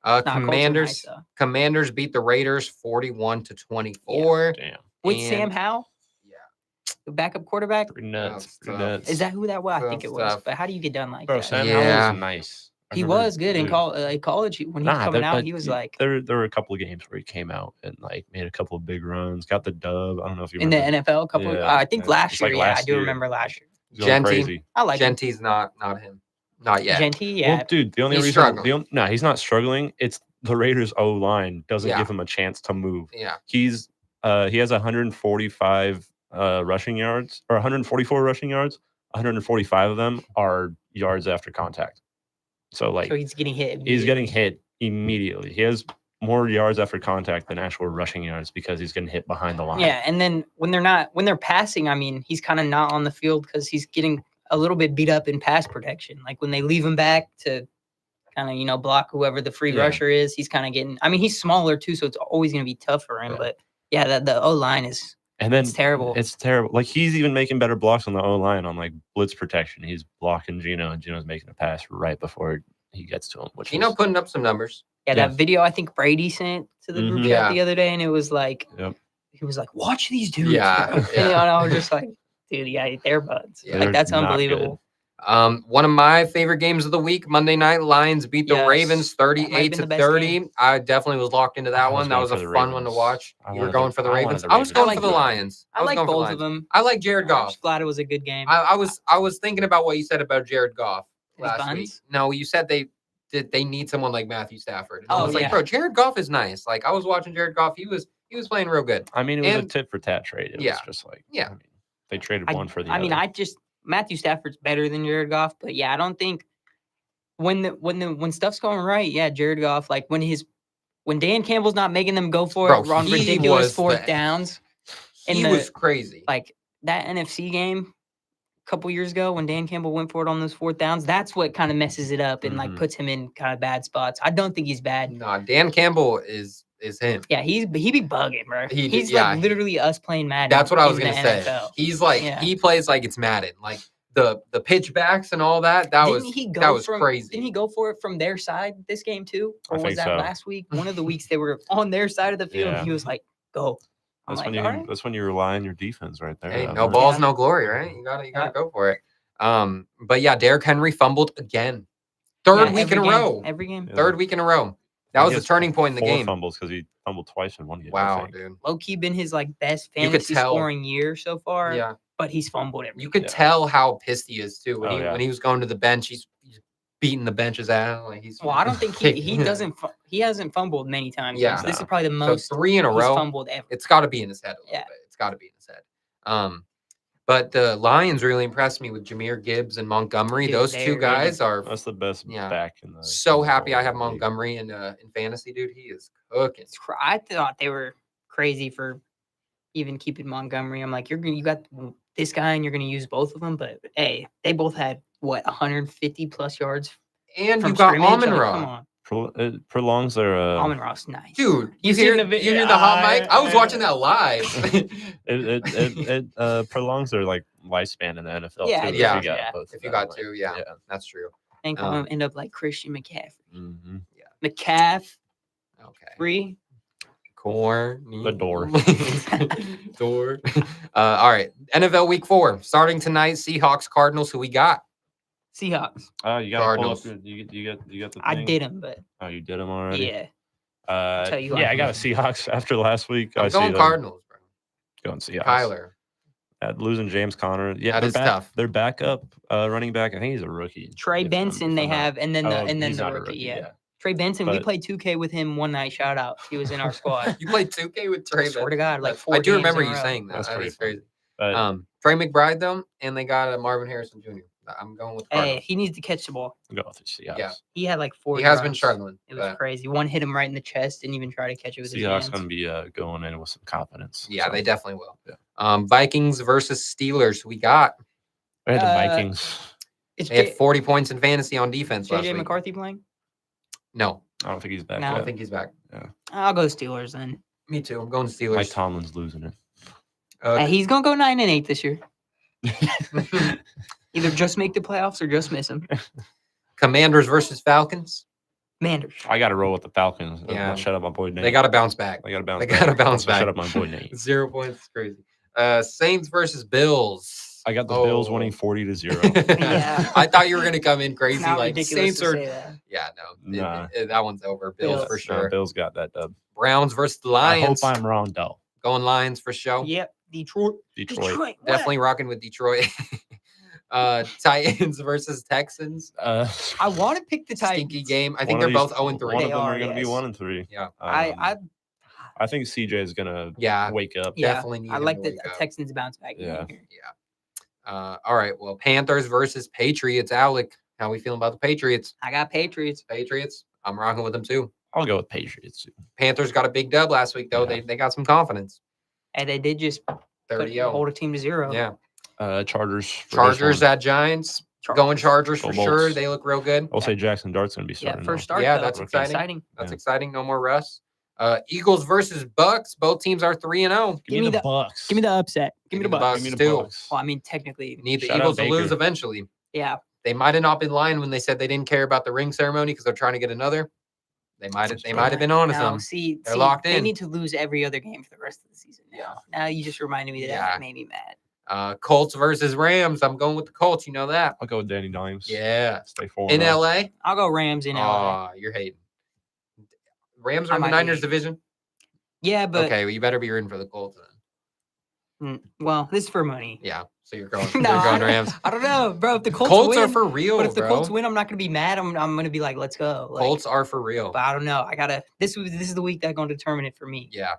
Nah, Colts are Commanders. nice, though. Commanders beat the Raiders 41 to 24. Damn. With And- Sam Howell, Yeah. the backup quarterback. Pretty nuts. That's Pretty tough. nuts. Is that who that was? I think Tough it was. stuff. But how do you get done like Bro, that? Sam Yeah. Howell was nice. He was good in college when he was coming out. He was like there were a couple of games where he came out and like made a couple of big runs, got the dub. I don't know if you in remember. the NFL. A couple. Yeah, I think last year. like Yeah, I last do year. remember last year. He's going Genty. crazy. I like him. Genty's not him. Not yet. Genty, yeah. Well, dude, the only He's reason struggling. no, he's not struggling. It's the Raiders O line doesn't Yeah. give him a chance to move. Yeah. He has 145 rushing yards or 144 rushing yards. 145 of them are yards after contact. So like So he's getting hit. he's getting hit immediately. He has more yards after contact than actual rushing yards because he's getting hit behind the line. Yeah, and then when they're passing, I mean, he's kind of not on the field because he's getting a little bit beat up in pass protection. Like when they leave him back to kind of block whoever the free Yeah. rusher is, he's kind of getting. I mean, he's smaller too, so it's always going to be tough for him. Yeah. But yeah, the O line is. And then It's terrible. It's terrible. Like he's even making better blocks on the O line on like blitz protection. He's blocking Gino, and Gino's making a pass right before he gets to him. Which Gino is, putting up some numbers. Yeah, Yeah. that video I think Brady sent to the group Mhm. chat Yeah. the other day, and it was like, Yep. he was like, "Watch these dudes." Yeah, bro." And, yeah. and I was just like, "Dude, yeah, they're buds. Yeah, like that's they're not unbelievable." One of my favorite games of the week, Monday night, Lions beat the Yes. Ravens That might have 38 been to the best 30. game. I definitely was locked into that I was one. That going was a for the fun one to Ravens. watch. I You were wanted going the- for the I wanted Ravens. the I was Ravens. going I for like the both. Lions. I was like going for the both of Lions. them. I like Jared I'm Goff. just glad it was a good game. I was thinking about what you said about Jared Goff His last week. buns? No, you said they need someone like Matthew Stafford. And I Oh, was like, yeah. bro, Jared Goff is nice. Like I was watching Jared Goff. He was playing real good. I mean, it was And- a tit for tat trade. It Yeah. was just like, Yeah. I mean, they traded one for the I other. mean, Matthew Stafford's better than Jared Goff, but yeah, I don't think when stuff's going right, yeah, Jared Goff, like when Dan Campbell's not making them go for Bro, it on he ridiculous was fourth the- downs, He in was crazy. like that NFC game a couple years ago when Dan Campbell went for it on those fourth downs, that's what kind of messes it up and like Mhm. puts him in kind of bad spots. I don't think he's bad. Nah, Dan Campbell is him. Yeah, he be bugging, bro. He's yeah, like literally us playing Madden. That's what I was in gonna the say. NFL. He's like Yeah. he plays like it's Madden. Like the pitch backs and all that. That was crazy. Didn't he go for it from their side this game too? Or I was think that so. last week? One of the weeks they were on their side of the field. Yeah. He was like, "Go." I'm that's like, when you "All right." that's when you rely on your defense right there. Hey, That no works. balls, Yeah. no glory, right? You gotta Yeah. go for it. But yeah, Derrick Henry fumbled again. Third Yeah, week in a every game, row. Every game. Yeah. Third week in a row. That He was a has turning point in the 4 game. fumbles because he fumbled twice in one game. I Wow, think. dude. Low key been his like best You could fantasy tell. scoring year so far. Yeah. But he's fumbled every You could Yeah. tell how pissed he is too. When Oh, he yeah. when he was going to the bench, he's beating the bench's ass. Like he's Well, I don't think he doesn't he hasn't fumbled many times. Yeah. This is No. probably the So most 3 in a he's row. fumbled ever. It's got to be in his head a little Yeah. bit. It's got to be in his head. But the Lions really impressed me with Jameer Gibbs and Montgomery. Dude, Those they're two good. guys are That's the best Yeah. back in the. so in the happy I have whole league. Montgomery in fantasy, dude. He is cooking. I thought they were crazy for even keeping Montgomery. I'm like, you got this guy and you're gonna use both of them, but hey, they both had 150 plus yards And from you got scrimmage. Amon Like, Ra. come on, It prolongs their. Amon Ross, nice. Dude, you seen hear the you video? hear the hot mic? I was watching that live. It prolongs their like lifespan in the NFL. Yeah, too, if yeah, you got yeah. both If of you them, got like, two, yeah. That's true. And Um, end up like Christian McCaffrey. Mhm. Okay. Corn. The door. Door. All right. NFL Week 4 starting tonight. Seahawks, Cardinals. Who we got? Seahawks. Oh, you got to pull up. Cardinals. You got the. I thing? did them, but Oh, you did them already. yeah, tell you Yeah, what. I got a Seahawks after last week. I I'm see going them Cardinals, bro. Going Seahawks. Kyler. Losing James Conner. Yeah, That they're is back, tough. Their backup running back. I think he's a rookie. Trey if I'm- Benson if they I'm not- have, and then Oh, he's the not a rookie. rookie, Yeah. Trey Benson. We But- played 2K with him one night. Shout out. He was in our squad. You played 2K with Trey. Swear to Benson? God, like That's- 4 I do games remember in a you row. saying that. That's That pretty is fun. crazy. But Trey McBride though, and they got Marvin Harrison Jr. I'm going with Hey, Cardinals. he needs to catch the ball. go with the Seahawks. Yeah. He had like 4. He has been drops. struggling. It was but crazy. One hit him right in the chest. Didn't even try to catch it with his Seahawks hands. going to be going in with some confidence. yeah, so. they definitely will. Yeah. Vikings versus Steelers. We got. I had the Uh, Vikings. It's They had 40 points in fantasy on defense last JJ week. McCarthy playing. No, I don't think he's back No. I yet. don't think he's back. I'll go Steelers then. Me too. I'm going Mike Steelers. Tomlin's losing it. He's gonna go 9-8 this year. Either just make the playoffs or just miss them. Commanders versus Falcons. Manders. I got to roll with the Falcons. Yeah. Shut up my boy Nate. They got to bounce back. They got to bounce. they back. gotta bounce Also, Shut back. up my boy Nate. 0 points. It's crazy. Saints versus Bills. I got the Bills Oh. winning 40-0. Yeah. I thought you were gonna come in It's crazy not like ridiculous Saints to are. say that. Yeah, no, Nah. that one's over. Bills for Bills. sure. Bills got that dub. Browns versus the I Lions. hope I'm wrong, though. Going Lions for show. Yep. Detroit. Detroit. What? Definitely rocking with Detroit. Titans versus Texans. I want to pick the Titans. Stinky game. I One think of they're these- both 0-3. One of They them are are, going to be yes. 1-3. Yeah. I think CJ is going to Yeah. wake up. Yeah, Definitely need I him like to the wake up. Texans bounce back. Yeah. Here. All right. Well, Panthers versus Patriots. Alec, how we feeling about the Patriots? I got Patriots. Patriots. I'm rocking with them too. I'll go with Patriots. Panthers got a big dub last week though. Yeah. They got some confidence. And they did just 30-0. hold a team to 0. Yeah. Chargers. for this Chargers one. at Giants. Going Chargers Go for sure. Bolts. They look real good. I'll say Jackson Dart's going to be Yeah, starting. first now. start. Yeah, though. that's Rookie. exciting. That's Yeah. exciting. No more Russ. Eagles versus Bucks. Both teams are 3-0. Give me the Bucks. Give me the upset. Give me the Bucks. Give me the too. Bucks. Well, I mean, technically, Need the Shout out Eagles to Baker. lose eventually. yeah. They might have not been lying when they said they didn't care about the ring ceremony because they're trying to get another. They might have been honest. No, Them. see, They're locked They in. need to lose every other game for the rest of the season. Now you just reminded me that Yeah. that made me mad. Colts versus Rams. I'm going with the Colts. You know that. I'll go with Danny Dimes. Yeah. Stay 4 In LA. I'll go Rams in LA. Oh, you're hating. Rams are I in the might Niners be. division. Yeah, but Okay, well, you better be rooting for the Colts then. well, this is for money. Yeah. So you're going. No, you're going I Rams. I don't know, bro. If the Colts, Colts win, are for real, but if the bro. Colts win, I'm not gonna be mad. I'm gonna be like, let's go. Like, Colts are for real. But I don't know. I gotta. This is the week that's gonna determine it for me. Yeah.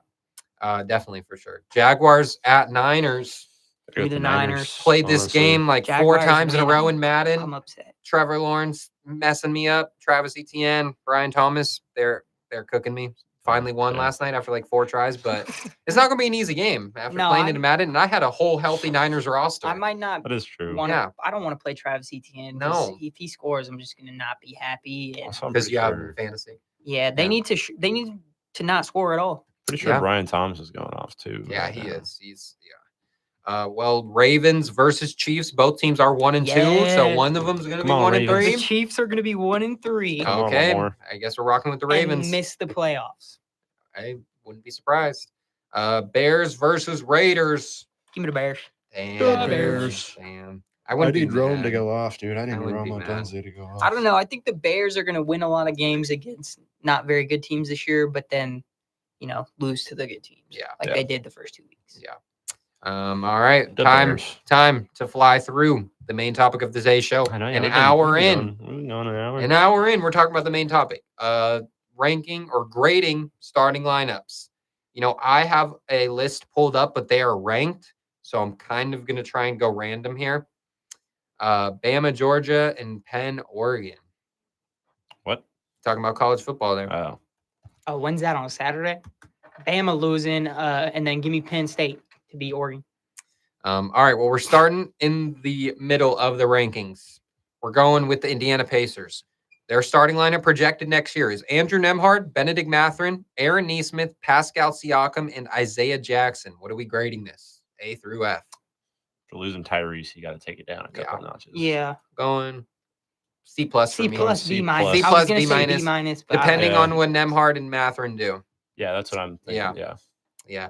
Definitely for sure. Jaguars at Niners. Give me the Niners. Played this honestly. game like 4 Jaguars times in a win. row in Madden. I'm upset. Trevor Lawrence messing me up. Travis Etienne, Brian Thomas, they're cooking me. Finally won Yeah. last night after like 4 tries, but it's not going to be an easy game after No, playing it in Madden. And I had a whole healthy Niners roster. I might not That is true. want to. Yeah. I don't want to play Travis Etienne. No. If he scores, I'm just gonna not be happy. And Also, I'm because pretty you have sure, him in fantasy. yeah, they Yeah. need to. They need to not score at all. pretty sure Yeah. Brian Thomas is going off too. Yeah, right he now. is. He's well, Ravens versus Chiefs. Both teams are 1-2, so Yes. one of them is going to be Come on, 1-3. The Chiefs are gonna be 1-3 Come on, Okay, Lamar. I guess we're rocking with the Ravens. and miss the playoffs. I wouldn't be surprised. Bears versus Raiders. Give me the Bears. Damn, Bears. Damn. I I wouldn't be need Rome to mad. go off, dude. I need wouldn't be Rome on mad. Wednesday to go off. I don't know. I think the Bears are gonna win a lot of games against not very good teams this year, but then lose to the good teams. Yeah. like Yeah. they did the first 2 weeks. Yeah. All right. The Time Bears. to fly through the main topic of today's show. I know. An hour in. We've been going an hour. An hour in, we're talking about the main topic. Ranking or grading starting lineups. I have a list pulled up, but they are ranked. So I'm kind of gonna try and go random here. Bama, Georgia, and Penn, Oregon. What? Talking about college football there. Oh, Oh, when's that on a Saturday? Bama losing, and then give me Penn State to beat Oregon. All right. Well, we're starting in the middle of the rankings. We're going with the Indiana Pacers. Their starting lineup projected next year is Andrew Nembhard, Benedict Mathurin, Aaron Nesmith, Pascal Siakam, and Isaiah Jackson. What are we grading this? A through F. for losing Tyrese, you got to take it down a couple notches. Yeah, Going C plus for C me. plus, C B minus. plus. I was gonna B say minus, B minus, but Depending Yeah. on what Nembhard and Mathurin do. Yeah, that's what I'm thinking. Yeah. Yeah. Yeah.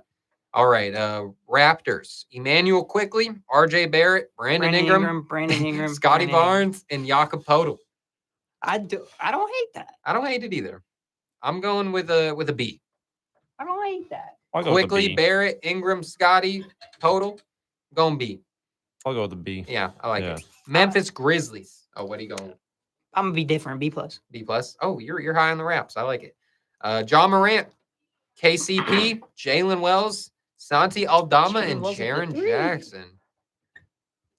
All right. Raptors. Emmanuel Quickly, RJ Barrett, Brandon Ingram, Brandon Ingram, Scotty Brandon Ingram. Barnes, and Jakob Poeltl. I don't hate that. I don't hate it either. I'm going with a B. I don't hate that. I'll go with Quickly, the B. Barrett, Ingram, Scotty, Poeltl. Going B. I'll go with the B. Yeah, I like Yeah. it. Memphis Grizzlies. Oh, what are you going? I'm gonna be different. B plus. B plus. Oh, you're high on the Raps. I like it. John Morant, KCP, Jalen Wells, Santi Aldama, Jalen and Wells at the Jaren 3. Jackson.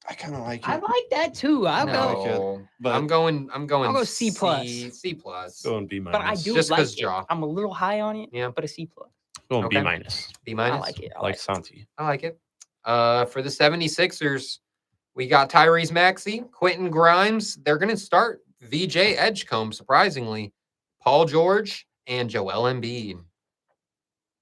I kind of like it. I like that too. I'll go. No, but I'm going. I'll go C plus. C plus. Going B minus. But I do Just like 'cause it. Jaw. I'm a little high on it. Yeah. But a C plus. Going Okay. B minus. B minus. I like it. I Like like it. Santi. I like it. For the 76ers, we got Tyrese Maxey, Quentin Grimes. They're going to start VJ Edgecombe, surprisingly, Paul George, and Joel Embiid.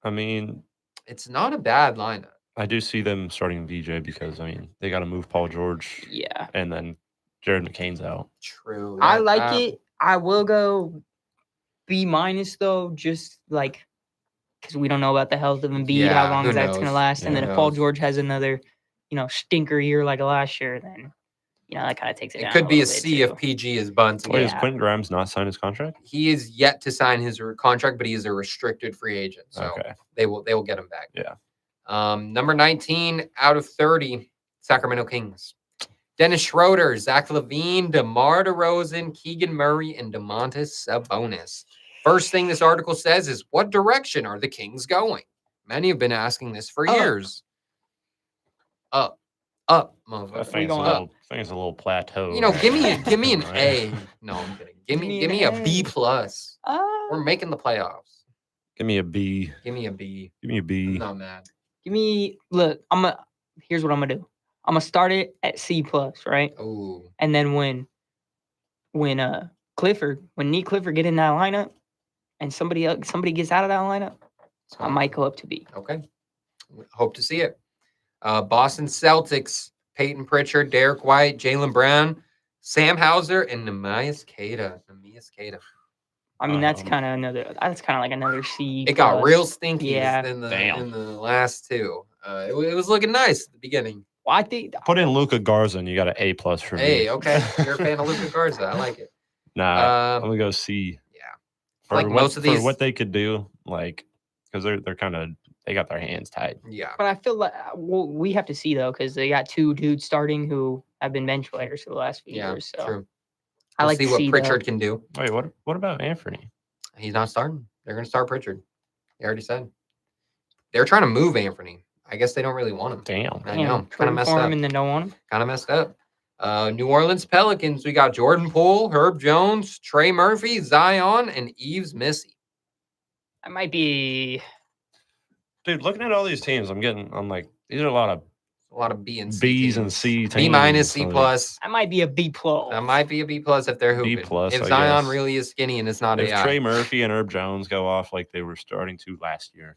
I mean, It's not a bad lineup. I do see them starting VJ because, I mean, they got to move Paul George Yeah. and then Jared McCain's out. True. I that- like that- it. I will go B minus though, just like because we don't know about the health of Embiid, Yeah, how long who that's gonna knows? last, and Who then if Paul knows? George has another stinker year like last year, then that kind of takes it down. It could be a little bit, C too. if PG is bunt. Wait, Yeah. has Quentin Grimes not signed his contract? He is yet to sign his contract, but he is a restricted free agent. So Okay. they will get him back. Yeah. Number 19 out of 30, Sacramento Kings. Dennis Schroeder, Zach LaVine, DeMar DeRozan, Keegan Murray, and DeMontis Sabonis. First thing this article says is, what direction are the Kings going? Many have been asking this for years. Up, I motherfucker. think it's a little plateau. Give me an Right. A. No, I'm kidding. Give me a B plus. We're making the playoffs. Give me a B. Give me a B. Give me a B. I'm not mad. Look, here's what I'm gonna do. I'm gonna start it at C plus, right? Oh, And then when Nate Clifford get in that lineup, and somebody gets out of that lineup, I might go up to B. okay. Hope to see it. Boston Celtics, Peyton Pritchard, Derek White, Jaylen Brown, Sam Hauser, and Nemias Queta. I mean, that's kind of like another C. It got plus. real stinky Yeah. in the Damn. last two. It was looking nice at the beginning. Well, I think Put in Luka Garza and you got an A plus for me. Hey, okay. You're a fan of Luka Garza. I like it. Nah, I'm gonna go C. Yeah. For Like most of these- for what they could do, because they got their hands tied. Yeah. But I feel like we have to see though, because they got two dudes starting who have been bench players for the last few Yeah, years. So true. I We'll like see to what see Pritchard can do. Wait, what about Anthony? He's not starting. They're going to start Pritchard. They already said. They're trying to move Anthony. I guess they don't really want him. Damn. I know. Kind trade of messed for him up. and then don't want him. Kind of messed up. New Orleans Pelicans. We got Jordan Poole, Herb Jones, Trey Murphy, Zion, and Yves Missy. I might be. Dude, looking at all these teams, these are a lot of A lot of B and C. B's teams. and C teams. B minus, C like, plus. I might be a B plus. That might be a B plus if they're hooping. B plus, If I Zion guess. really is skinny and it's not If AI. Trey Murphy and Herb Jones go off like they were starting to last year,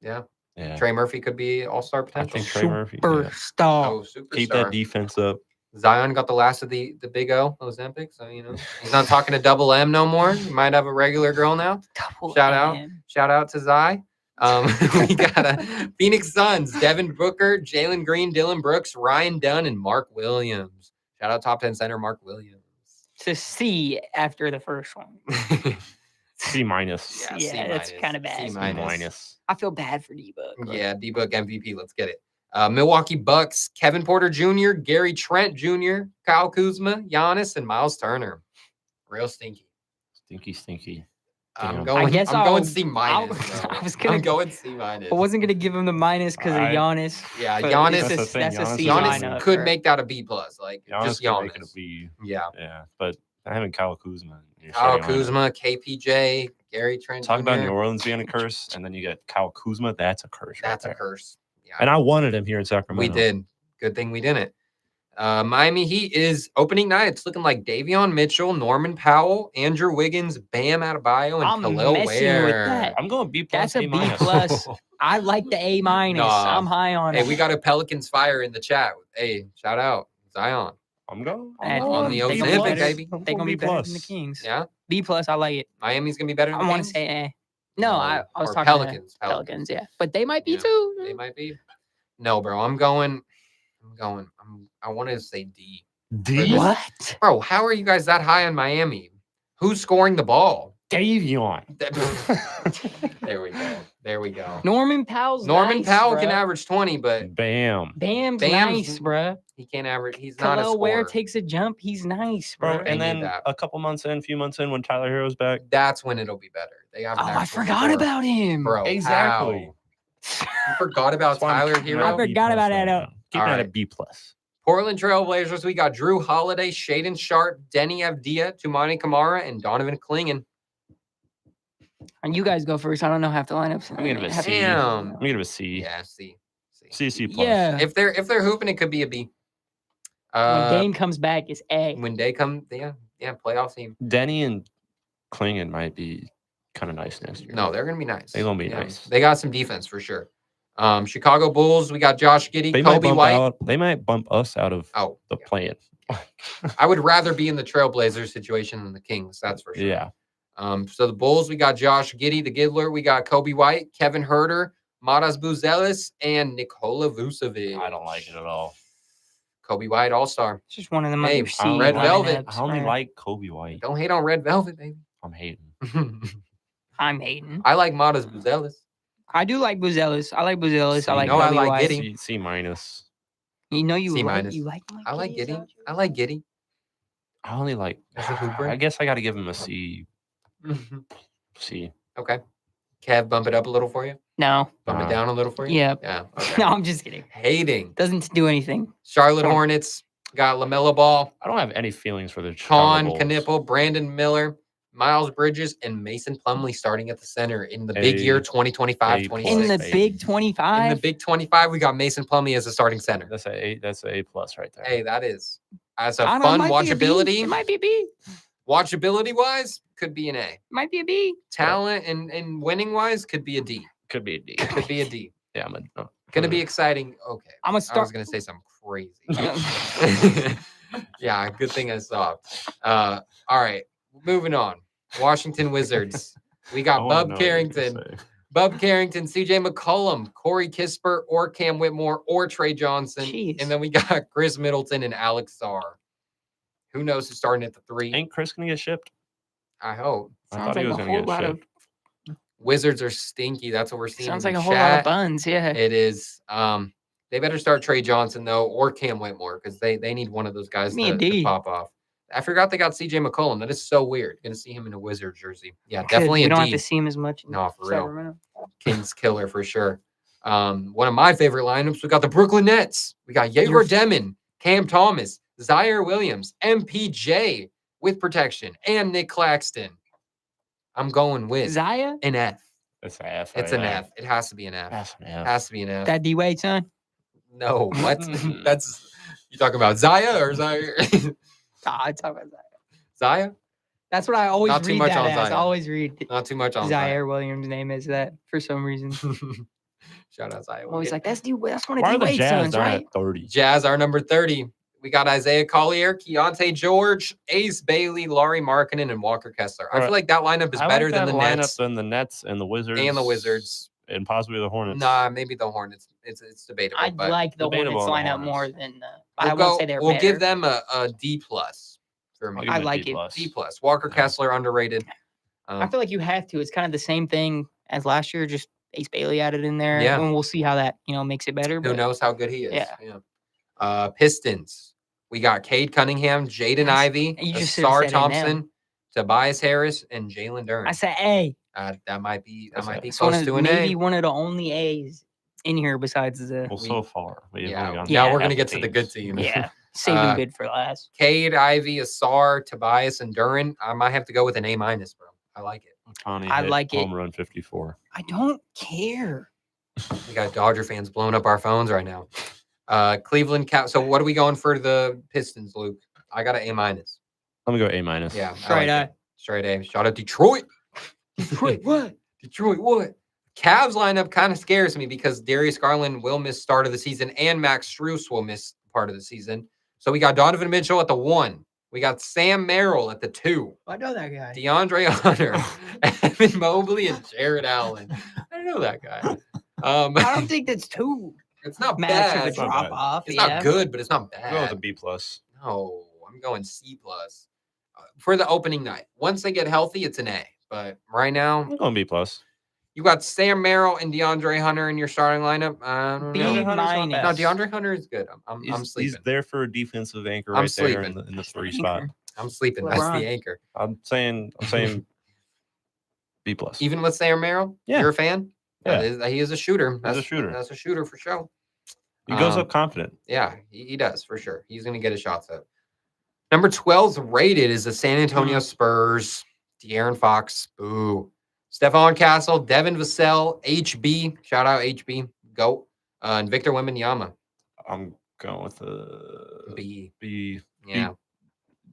Yeah. yeah. Trey Murphy could be all-star I potential. think Trey Murphy. Yeah. Superstar. Oh, superstar. Keep that defense up. Zion got the last of the big O, Ozempic. So, he's not talking to Double M no more. He might have a regular girl now. Double Shout out. M. Shout out to Zy. We got Phoenix Suns, Devin Booker, Jalen Green, Dylan Brooks, Ryan Dunn, and Mark Williams. Shout out top 10 center Mark Williams. To C after the first one. C minus. Yeah, Yeah, C that's minus, kinda bad. C C minus. I feel bad for D-Book. Yeah, D-Book MVP. Let's get it. Milwaukee Bucks, Kevin Porter Jr., Gary Trent Jr., Kyle Kuzma, Giannis, and Miles Turner. Real stinky. Stinky. I'm Damn. going. I guess I'm going I'll- C minus. I'll- bro. I was gonna- I'm going C minus. I wasn't gonna give him the minus because of Alright. Giannis. Yeah, but Giannis. it's a- That's the thing, That's a Giannis C is Giannis lineup, could or- make that a B plus, like just Giannis could make it Giannis. a B. Yeah, Yeah, but having Kyle Kuzma. in your Kyle starting lineup. Kuzma, KPJ, Gary Trent. Talk about Jr. New Orleans being a curse, and then you get Kyle Kuzma. That's a curse. That's right a there. curse. Yeah, And I wanted him here in Sacramento. we did. Good thing we didn't. Miami Heat is opening night. It's looking like Davion Mitchell, Norman Powell, Andrew Wiggins, Bam Adebayo, and I'm Khalil messing with Ware. that. I'm going B plus. That's a A B minus. plus. I like the A minus. Nah. I'm high on Hey, it. we got a Pelicans fire in the chat. Hey, shout out Zion. I'm going And on the they gonna be Ozempic, better- baby. They're gonna be better than the Kings. Yeah, B plus. I like it. Miami's gonna be better. Than I the want to Kings? say A. No, I was or talking Pelicans. to Pelicans. Yeah, but they might be Yeah, too. They might be. No, bro. I want to say D. D. What? Bro, how are you guys that high on Miami? Who's scoring the ball? Davion. There we go. Norman Powell's Norman nice, Powell bruh. can average 20, but Bam. Bam's Bam's- nice, bruh. he can't average. He's not a Khalil Ware scorer. takes a jump. He's nice, Bro, bro. They and need then that. a few months in when Tyler Hero's back. That's when it'll be better. They have. Oh, an I actual forgot scorer. about him. Bro. Exactly. how? You forgot about That's why I'm Tyler keeping Hero. it at I B forgot plus about right that. now. Keeping it Alright. at B plus. Portland Trailblazers. We got Drew Holiday, Shaden Sharp, Denny Avdia, Tumani Kamara, and Donovan Clingan. And you guys go first. I don't know half the lineups. I'm gonna give it a C. Damn. I'm gonna give it a C. Yeah, C. C plus. Yeah. If they're hooping, it could be a B. When Dame comes back, it's A. When they come, yeah, playoff team. Denny and Clingan might be kind of nice next year. No, they're gonna be nice. They're gonna be nice. They got some defense for sure. Chicago Bulls. We got Josh Giddey, They might Kobe bump White. out. They might bump us out of Oh, the plan. I would rather be in the Trailblazers situation than the Kings. That's for sure. Yeah. So the Bulls, we got Josh Giddey, the Giddler. We got Kobe White, Kevin Herter, Matas Buzelis, and Nikola Vucevic. I don't like it at all. Kobe White, All-Star. It's just one of them Hey, other C Red Velvet. lineups, I only right? like Kobe White. Don't hate on Red Velvet, baby. I'm hating. I'm hating. I like Matas Buzelis. I do like Buzelis. I like Buzelis. I See, like no, I Kobe like White. Giddey. C minus. You know you C like minus. you like him I like Giddey, Giddy. don't you? I like Giddy. I only like. As a hooper? I guess I got to give him a C. C. Okay. Kev, bump it up a little for you. No. Bump it Nah. down a little for you. Yeah. Yeah. Okay. No, I'm just kidding. Hating. Doesn't do anything. Charlotte Come on. Hornets got LaMelo Ball, I don't have any feelings for the Con Chicago Bulls. Knipple, Brandon Miller, Miles Bridges, and Mason Plumlee starting at the center in the big year 2025-26. In the baby. Big 25. In the Big 25, we got Mason Plumlee as a starting center. That's a A. That's a plus right there. Hey, that is as a I don't know, fun it might be a B. watchability. It might be a B. Watchability wise, could be an A. Might be a B. Talent and winning wise, could be a D. Could be a D. Could be a D. Yeah, I'm Gonna be exciting. Okay. I'm gonna I was start. gonna say something crazy. Yeah, good thing I stopped. All right, moving on. Washington Wizards. We got Bub Carrington, CJ McCollum, Corey Kispert, or Cam Whitmore, or Trey Johnson. Jeez. And then we got Chris Middleton and Alex Sarr. Who knows who's starting at the 3? Ain't Chris gonna get shipped? I hope. I Sounds thought he like was a gonna whole get lot shipped. Wizards are stinky. That's what we're seeing. Sounds in like a the whole lot of chat. buns. Yeah. It is. They better start Trey Johnson though, or Cam Whitmore, because they need one of those guys Me to and D. pop off. I forgot they got CJ McCollum. That is so weird. Gonna see him in a Wizards jersey. Yeah, Good. definitely We a don't D. have to see him as much. in No, for real. Sacramento. Kings killer for sure. One of my favorite lineups. We got the Brooklyn Nets. We got Yair Your- Demon, Cam Thomas, Zaire Williams, MPJ with protection, and Nick Claxton. I'm going with Zaya? an F. It's an F. It's right an there. F. It has to be an F. That's an F. Has to be an F. That D Wade son? No, what? That's you talking about Zaya or Zaire? I talk about Zaya. Zaya? That's what I always Not too read much that on as. I Zaya. always read Not too much on Zaire Williams' name is that for some reason. Zaya. Shout out Zaya. I'm always like, that's D Wade. That's one Why of are D the Wade's Jazz sons, down right? at 30? Jazz are number 30. We got Isaiah Collier, Keontae George, Ace Bailey, Laurie Markkinen, and Walker Kessler. I feel Alright. like that lineup is I better like than that the lineup Nets than the Nets and the Wizards and the Wizards. and possibly the Hornets. Nah, maybe the Hornets. It's debatable. I but like the debatable Hornets on the lineup Hornets. more than we'll I won't say they're we'll better. give them a D plus for I'll me. give I them a like D it. plus. D plus. Walker Yeah. Kessler underrated. I feel like you have to. It's kind of the same thing as last year, just Ace Bailey added in there. Yeah. And we'll see how that, makes it better. Who But knows how good he is? Yeah. Pistons. We got Cade Cunningham, Jaden That's- Ivey, you just should've Asar said A&M. Thompson, Tobias Harris, and Jalen Duren. I said A. That might be That's it. It's one close of, to an maybe A. one of the only A's in here besides the Well, so far. We've Yeah, only gone now Yeah. we're gonna half get the to the good teams. teams. yeah. Saving Uh, good for last. Cade, Ivy, Asar, Tobias, and Duren. I might have to go with an A minus, bro. I like it. Connie I hit like it. home run 54. I don't care. We got Dodger fans blowing up our phones right now. Cleveland Cap. So what are we going for the Pistons, Luke? I got an A minus. I'm gonna go A minus. Yeah, I Straight like it. Straight A. Shout out Detroit. Detroit, what? Detroit, what? Cavs lineup kind of scares me because Darius Garland will miss start of the season and Max Strus will miss part of the season. So we got Donovan Mitchell at the 1. We got Sam Merrill at the 2. I know that guy. DeAndre Hunter, Evan Mobley, and Jared Allen. I know that guy. I don't think that's too It's not much bad. of a It's not drop bad. off. It's yeah. not good, but it's not I'll go with a bad. B plus. No, I'm going C plus for the opening night. Once they get healthy, it's an A. But right now, I'm going B plus. you got Sam Merrill and DeAndre Hunter in your starting lineup. I don't B know. DeAndre Hunter's not minus. bad. No, DeAndre Hunter is good. I'm He's sleeping. there for a defensive anchor I'm right there in sleeping. the 3 spot. I'm sleeping. That's LeBron. the anchor. I'm saying B plus. Even with Sam Merrill, Yeah. you're a fan. Yeah. He is a shooter. He's a shooter. That's a shooter for sure. He goes Um, up confident. Yeah, he does for sure. He's going to get his shots up. Number 12's rated is the San Antonio Spurs. De'Aaron Fox. Boo. Stephon Castle, Devin Vassell, HB. Shout out HB. Go. And Victor Wembanyama. I'm going with a B. B. Yeah.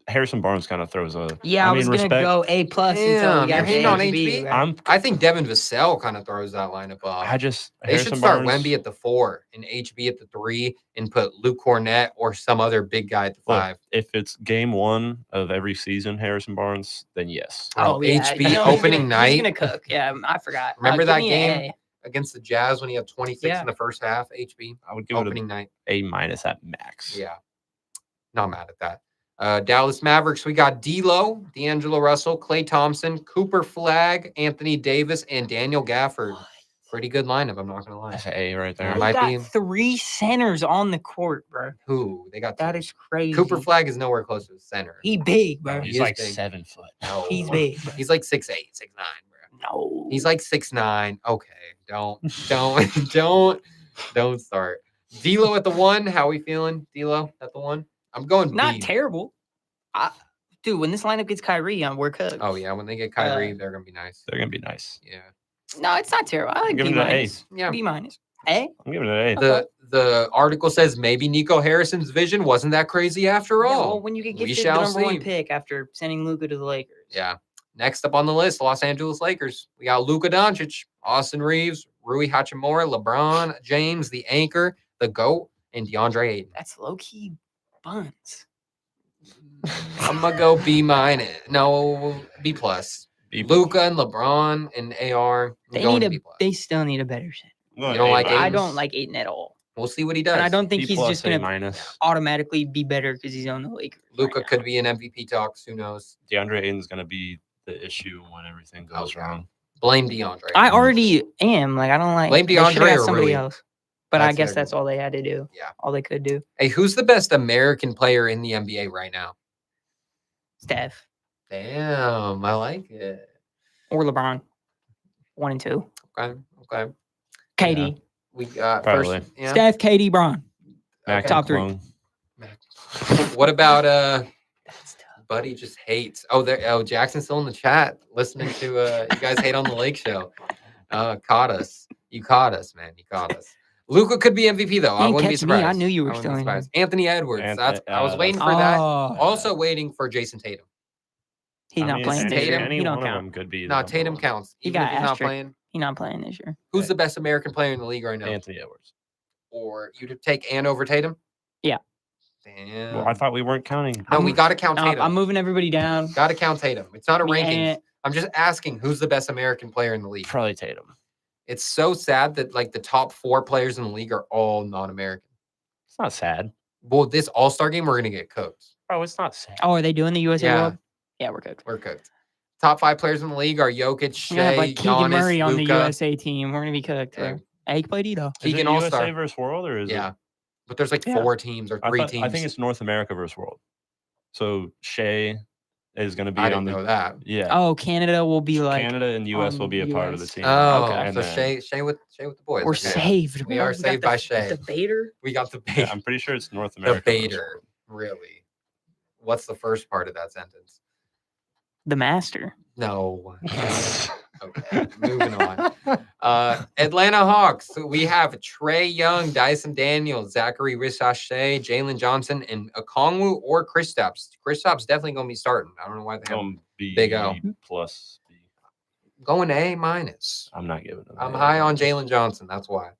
Harrison Barnes kind of throws a. Yeah, I was respect. gonna go A plus until Damn, we you're got hating to on HB. HB? right? I think Devin Vassell kind of throws that lineup off. I just They Harrison should start Barnes, Wemby at the 4 and HB at the 3 and put Luke Cornett or some other big guy at the Look, 5. If it's game 1 of every season, Harrison Barnes, then yes. Oh, yeah, HB he's opening gonna- night. He's gonna cook. Yeah, I forgot. Remember Give that me an game? against the Jazz when he had 26 Yeah. in the first half. HB I would give it opening night. A minus at max. Yeah, not mad at that. Dallas Mavericks. We got D'Lo, D'Angelo Russell, Klay Thompson, Cooper Flagg, Anthony Davis, and Daniel Gafford. Pretty good lineup. I'm not gonna lie. That's an A right there. Yeah. They might got be. 3 centers on the court, bro. Who they got? That two. is crazy. Cooper Flagg is nowhere close to the center. He big, bro. He He's is like big. 7 foot. No. He's big. Bro. He's like 6'8", 6'9", bro. No. He's like 6'9". Okay, don't start. D'Lo at the 1. How we feeling? D'Lo at the 1. I'm going not B. terrible. Dude, when this lineup gets Kyrie, we're cooked. Oh yeah, when they get Kyrie, they're gonna be nice. They're gonna be nice. Yeah, No, it's not terrible. I like Give B it an A. minus. yeah. B minus. A? I'm giving it an A. The article says maybe Nico Harrison's vision wasn't that crazy after Yeah, all. well, when you get we gifted the shall number 1 see. pick after sending Luka to the Lakers. Yeah. Next up on the list, Los Angeles Lakers. We got Luka Doncic, Austin Reeves, Rui Hachimura, LeBron James, the anchor, the GOAT, and DeAndre Ayton. That's low key buns. I'm gonna go B minus. No, B plus. B+. Luka and LeBron and AR. I'm They going need to B a. plus. They still need a better center. I'm You don't A like minus. I Ayton? don't like Ayton at all. We'll see what he does. And I don't think B he's plus, just A gonna minus. automatically be better because he's on the Lakers. Luka right could be in MVP talks. Who knows? DeAndre Ayton's gonna be the issue when everything goes Okay. wrong. Blame DeAndre. now. I already am. Like I don't like. Blame they should've DeAndre got or somebody Rui? else. But I That's guess their that's goal. all they had to do. Yeah. All they could do. Hey, who's the best American player in the NBA right now? Steph Damn, I like it. or LeBron. 1 and 2. Okay, okay. KD. We got Probably. first. Yeah. Steph, KD, Bron. Mac Top three. McClung. What about That's tough. Buddy just hates. Jackson's still in the chat listening to you guys hate on the Lake Show. Caught us. You caught us, man. You caught us. Luka could be MVP though. I Didn't wouldn't be catch me. surprised. I knew you were wouldn't still be in here. surprised. Anthony Edwards. I was waiting for that. Oh, Also waiting for Jason Tatum. he's I not mean, playing this Tatum, year. Any He don't one of count. them could be. the No, number Tatum one. counts. He Even got if he's not asterisk. playing. He's not playing this year. Who's the best American player in the league right now? Anthony Edwards. Or you'd take Ann over Tatum? Yeah. Damn. Well, I thought we weren't counting. no, we got to count No, Tatum. I'm moving everybody down. Got to count Tatum. It's not a Me ranking. and- I'm just asking who's the best American player in the league. Probably Tatum. It's so sad that like the top 4 players in the league are all non-American. It's not sad. Well, this All-Star game, we're gonna get cooked. Bro, it's not sad. Oh, are they doing the USA Yeah. World? Yeah, we're good. We're cooked. Top 5 players in the league are Jokic, We're gonna have Shea, like Keegan Giannis, Murray on the Luka. USA team. We're gonna be cooked. Yeah. Hey, he played Ito. Is Keegan it All-Star. USA versus World or is Yeah, it? but there's like Yeah. 4 teams or 3 teams. I think it's North America versus World. So Shea is going to be I on didn't the know that. yeah. Oh, Canada will be like Canada and US will on be a part of the US. team. Oh, Okay. And so then- Shea with the boys. we're Okay. saved. We bro. are got saved the- by Shea. The Bader. We got the Yeah, bait. I'm pretty sure it's North The America. versus baiter. Really? What's the first part of that sentence? The Master. No. Okay, moving on. Atlanta Hawks. So we have Trey Young, Dyson Daniels, Zachary Rissache, Jalen Johnson, and Okongwu or Kristaps. Kristaps definitely going to be starting. I don't know why they have him. B Big O. plus B. Going A minus. I'm not giving them. I'm A. high on Jalen Johnson. That's why.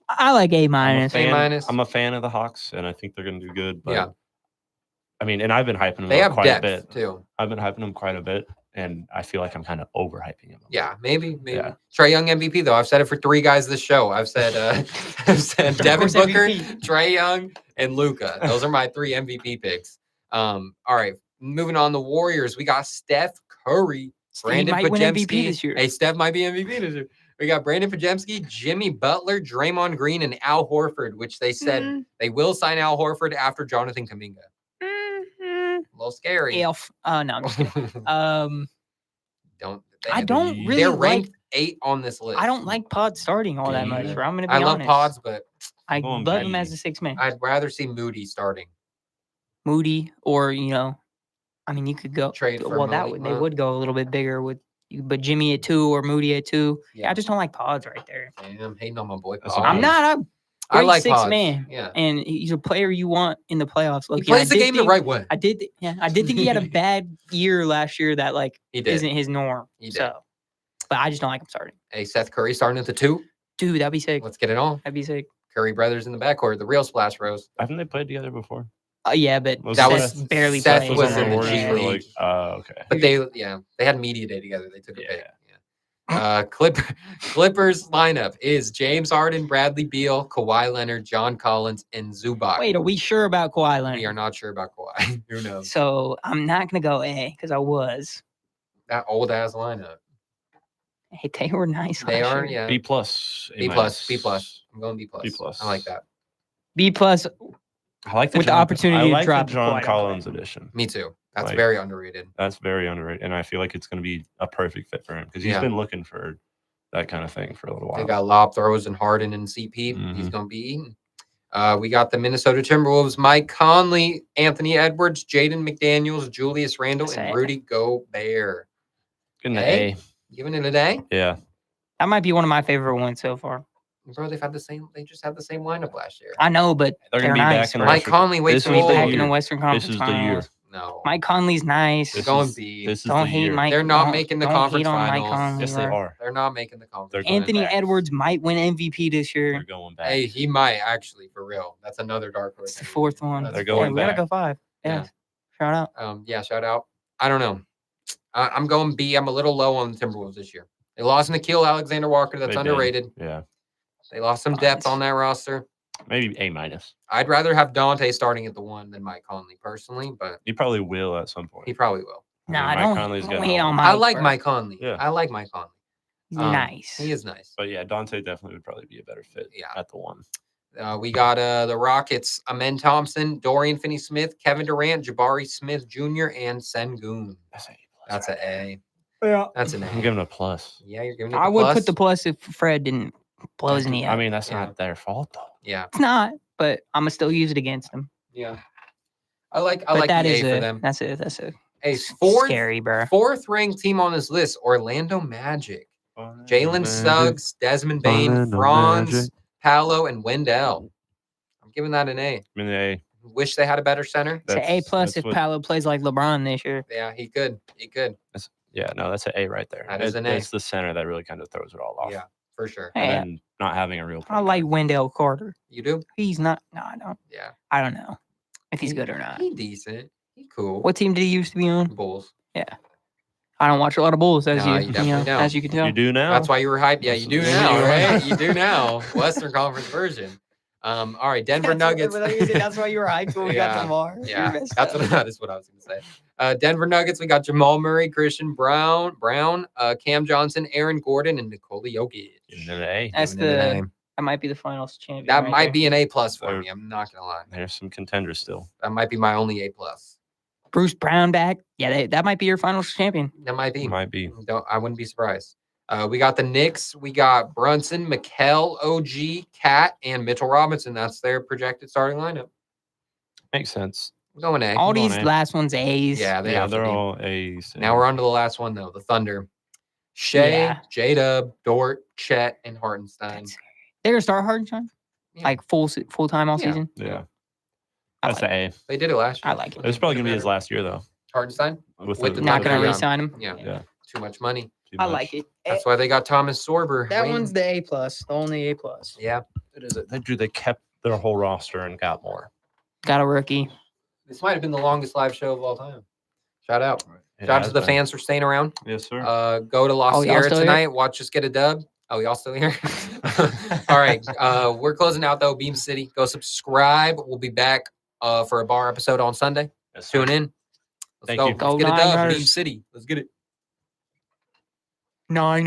I like A I'm a minus. A fan- minus. I'm a fan of the Hawks, and I think they're going to do good. But, Yeah. I mean, and I've been hyping them They up have quite a depth bit. too. I've been hyping them quite a bit, and I feel like I'm kind of overhyping them. Yeah, maybe. Yeah. Trey Young MVP though. I've said it for 3 guys this show. I've said Dark Devin horse Booker, MVP. Trey Young, and Luka. Those are my 3 MVP picks. All right, moving on. The Warriors. We got Steph Curry, Brandon might win MVP Podziemski. this year. Hey, Steph might be MVP this year. We got Brandon Podziemski, Jimmy Butler, Draymond Green, and Al Horford, which they said they will sign Al Horford after Jonathan Kuminga. A little scary. Elf. No, I'm just kidding. Don't. I don't really They're like. ranked 8 on this list. I don't like Pod starting all that much. Yeah. bro. I'm gonna be I love honest. Pods, but I Going love him B. as a 6 man. I'd rather see Moody starting. Moody, or I mean, you could go. Trade for Well, Malik they Monk. would go a little bit bigger with, but Jimmy at 2 or Moody at 2. Yeah. I just don't like Pods right there. Damn, I'm hating on my boy. That's Pods. I'm not a I great like 6 Pods. man, Yeah, and he's a player you want in the playoffs. he Look, plays the game the right way. I did think he had a bad year last year that like He did. isn't his norm. He did. So, but I just don't like him starting. Hey, Seth Curry starting at the 2. Dude, that'd be sick. Let's get it on. That'd be sick. Curry brothers in the backcourt, the real Splash Bros. Haven't they played together before? Yeah, but Was That Seth was- barely Seth playing. was on in the Warriors G for, League. okay. But they had media day together. They took a pick. Yeah. Yeah. Clippers lineup is James Harden, Bradley Beal, Kawhi Leonard, John Collins, and Zubac. Wait, are we sure about Kawhi Leonard? We are not sure about Kawhi. Who knows? So I'm not gonna go A because I was. That old ass lineup. Hey, they were nice. They last are, year. yeah. B plus. B plus. B plus. I'm going B plus. B plus. I like that. B plus. I like With the opportunity I to like drop the Kawhi John to Collins play. edition. Me too. That's Like, very underrated. That's very underrated, and I feel like it's going to be a perfect fit for him because he's Yeah. been looking for that kind of thing for a little while. They got lob throws and Harden and CP. He's Mhm. going to be eaten. We got the Minnesota Timberwolves, Mike Conley, Anthony Edwards, Jaden McDaniels, Julius Randle, and Say- Rudy Gobert. Getting an A? A. Giving it a day? Yeah. That might be one of my favorite ones so far. Bro, they just had the same lineup last year. I know, but They're they're going to be nice. back in the bro. Mike Conley, wait This till is He's the back year. in the Western Conference This is the year. Finals. No. Mike Conley's nice. This going is- B. This is Don't the hate year. Mike. They're not don't- making the don't conference hate on Mike finals. Conley, Yes, they bro. are. They're not making the conference. They're going Anthony back. Edwards might win MVP this year. They're going back. Hey, he might actually, for real. That's another dark horse. It's the fourth one. That's They're Yeah, going we gotta back. go 5. Yeah. Shout out. Yeah, shout out. I don't know. I'm going B. I'm a little low on the Timberwolves this year. They lost Nikhil Alexander-Walker. That's They did. underrated. Yeah. They lost some depth Nice. on that roster. Maybe A minus. I'd rather have Dante starting at the 1 than Mike Conley personally, but He probably will at some point. he probably will. Nah, Mike don't, Conley's don't got hate all- on Mike. I like bro. Mike Conley. Yeah. I like Mike Conley. He's Um, nice. He is nice. But yeah, Dante definitely would probably be a better fit Yeah. at the 1. We got the Rockets, Amen Thompson, Dorian Finney-Smith, Kevin Durant, Jabari Smith Jr., and Sengun. That's A. That's an A. Yeah. That's an A. I'm giving a plus. Yeah, you're giving it I the would plus? put the plus if Fred didn't blow his knee I out. mean, that's Yeah. not their fault though. Yeah, It's not, but I'm gonna still use it against him. yeah. I like But that the is A for a them. that's a Hey, fourth scary, bro. ranked team on this list, Orlando Magic. Jalen Suggs, Desmond Bain, Orlando Franz, Magic. Paolo, and Wendell. I'm giving that an A. I mean, A. Wish they had a better center. It's an A That's- plus that's if what- Paolo plays like LeBron this year. Yeah, he could. He could. Yeah, no, that's an A right there. That is an A. It's the center that really kind of throws it all off. Yeah, for sure. Hey, And then not having a real. I like Wendell Carter. You do? He's not. No, I don't. Yeah. I don't know if he's good or not. He decent. He cool. What team did he used to be on? Bulls? I don't watch a lot of Bulls, as Nah, you you definitely don't. as you can tell. You do now. That's why you were hyped. Yeah, you do Yeah, now, you are. right? You do now. Western Conference version. All right, Denver Nuggets. That's why you were hyped when we got Yeah, to VAR. Yeah, that's what I was going to say. Denver Nuggets, we got Jamal Murray, Christian Brown, Cam Johnson, Aaron Gordon, and Nikola Jokic. Giving it an A. That's Giving it an the A. that might be the finals champion. That right might there. be an A plus for They're- me. I'm not going to lie. There's some contenders still. That might be my only A plus. Bruce Brown back. Yeah, that might be your finals champion. That might be. Might be. I wouldn't be surprised. We got the Knicks. We got Brunson, Mikal, OG, Cat, and Mitchell Robinson. That's their projected starting lineup. Makes sense. I'm going A. All Come on, these A. last ones A's. Yeah, they Yeah, have to they're be. all A's. Now we're on to the last one, though. The Thunder. Shea, Yeah. J-Dub, Dort, Chet, and Hartenstein. They're gonna start Hartenstein Yeah. like full time all Yeah. season. Yeah. I That's like, an A. They did it last year. I like it. It's probably gonna be his last year though. Hartenstein? With the Not gonna Thunder. re-sign him. Yeah. Yeah. Too much money. Too I much. like it. That's why they got Thomas Sorber. That waiting. one's the A plus, the only A plus. Yeah. It is. They kept their whole roster and got more. Got a rookie. This might have been the longest live show of all time. Shout out. It Shout out to has the been. fans for staying around. Yes, sir. Go to La Oh, y'all Sierra still here? tonight. Watch us get a dub. Oh, y'all still here? All right. We're closing out though. Beam City. Go subscribe. We'll be back for a bar episode on Sunday. Yes, sir. Tune in. Let's Thank go. you. Let's Go get a dub. Niners. Beam City. Let's get it. 9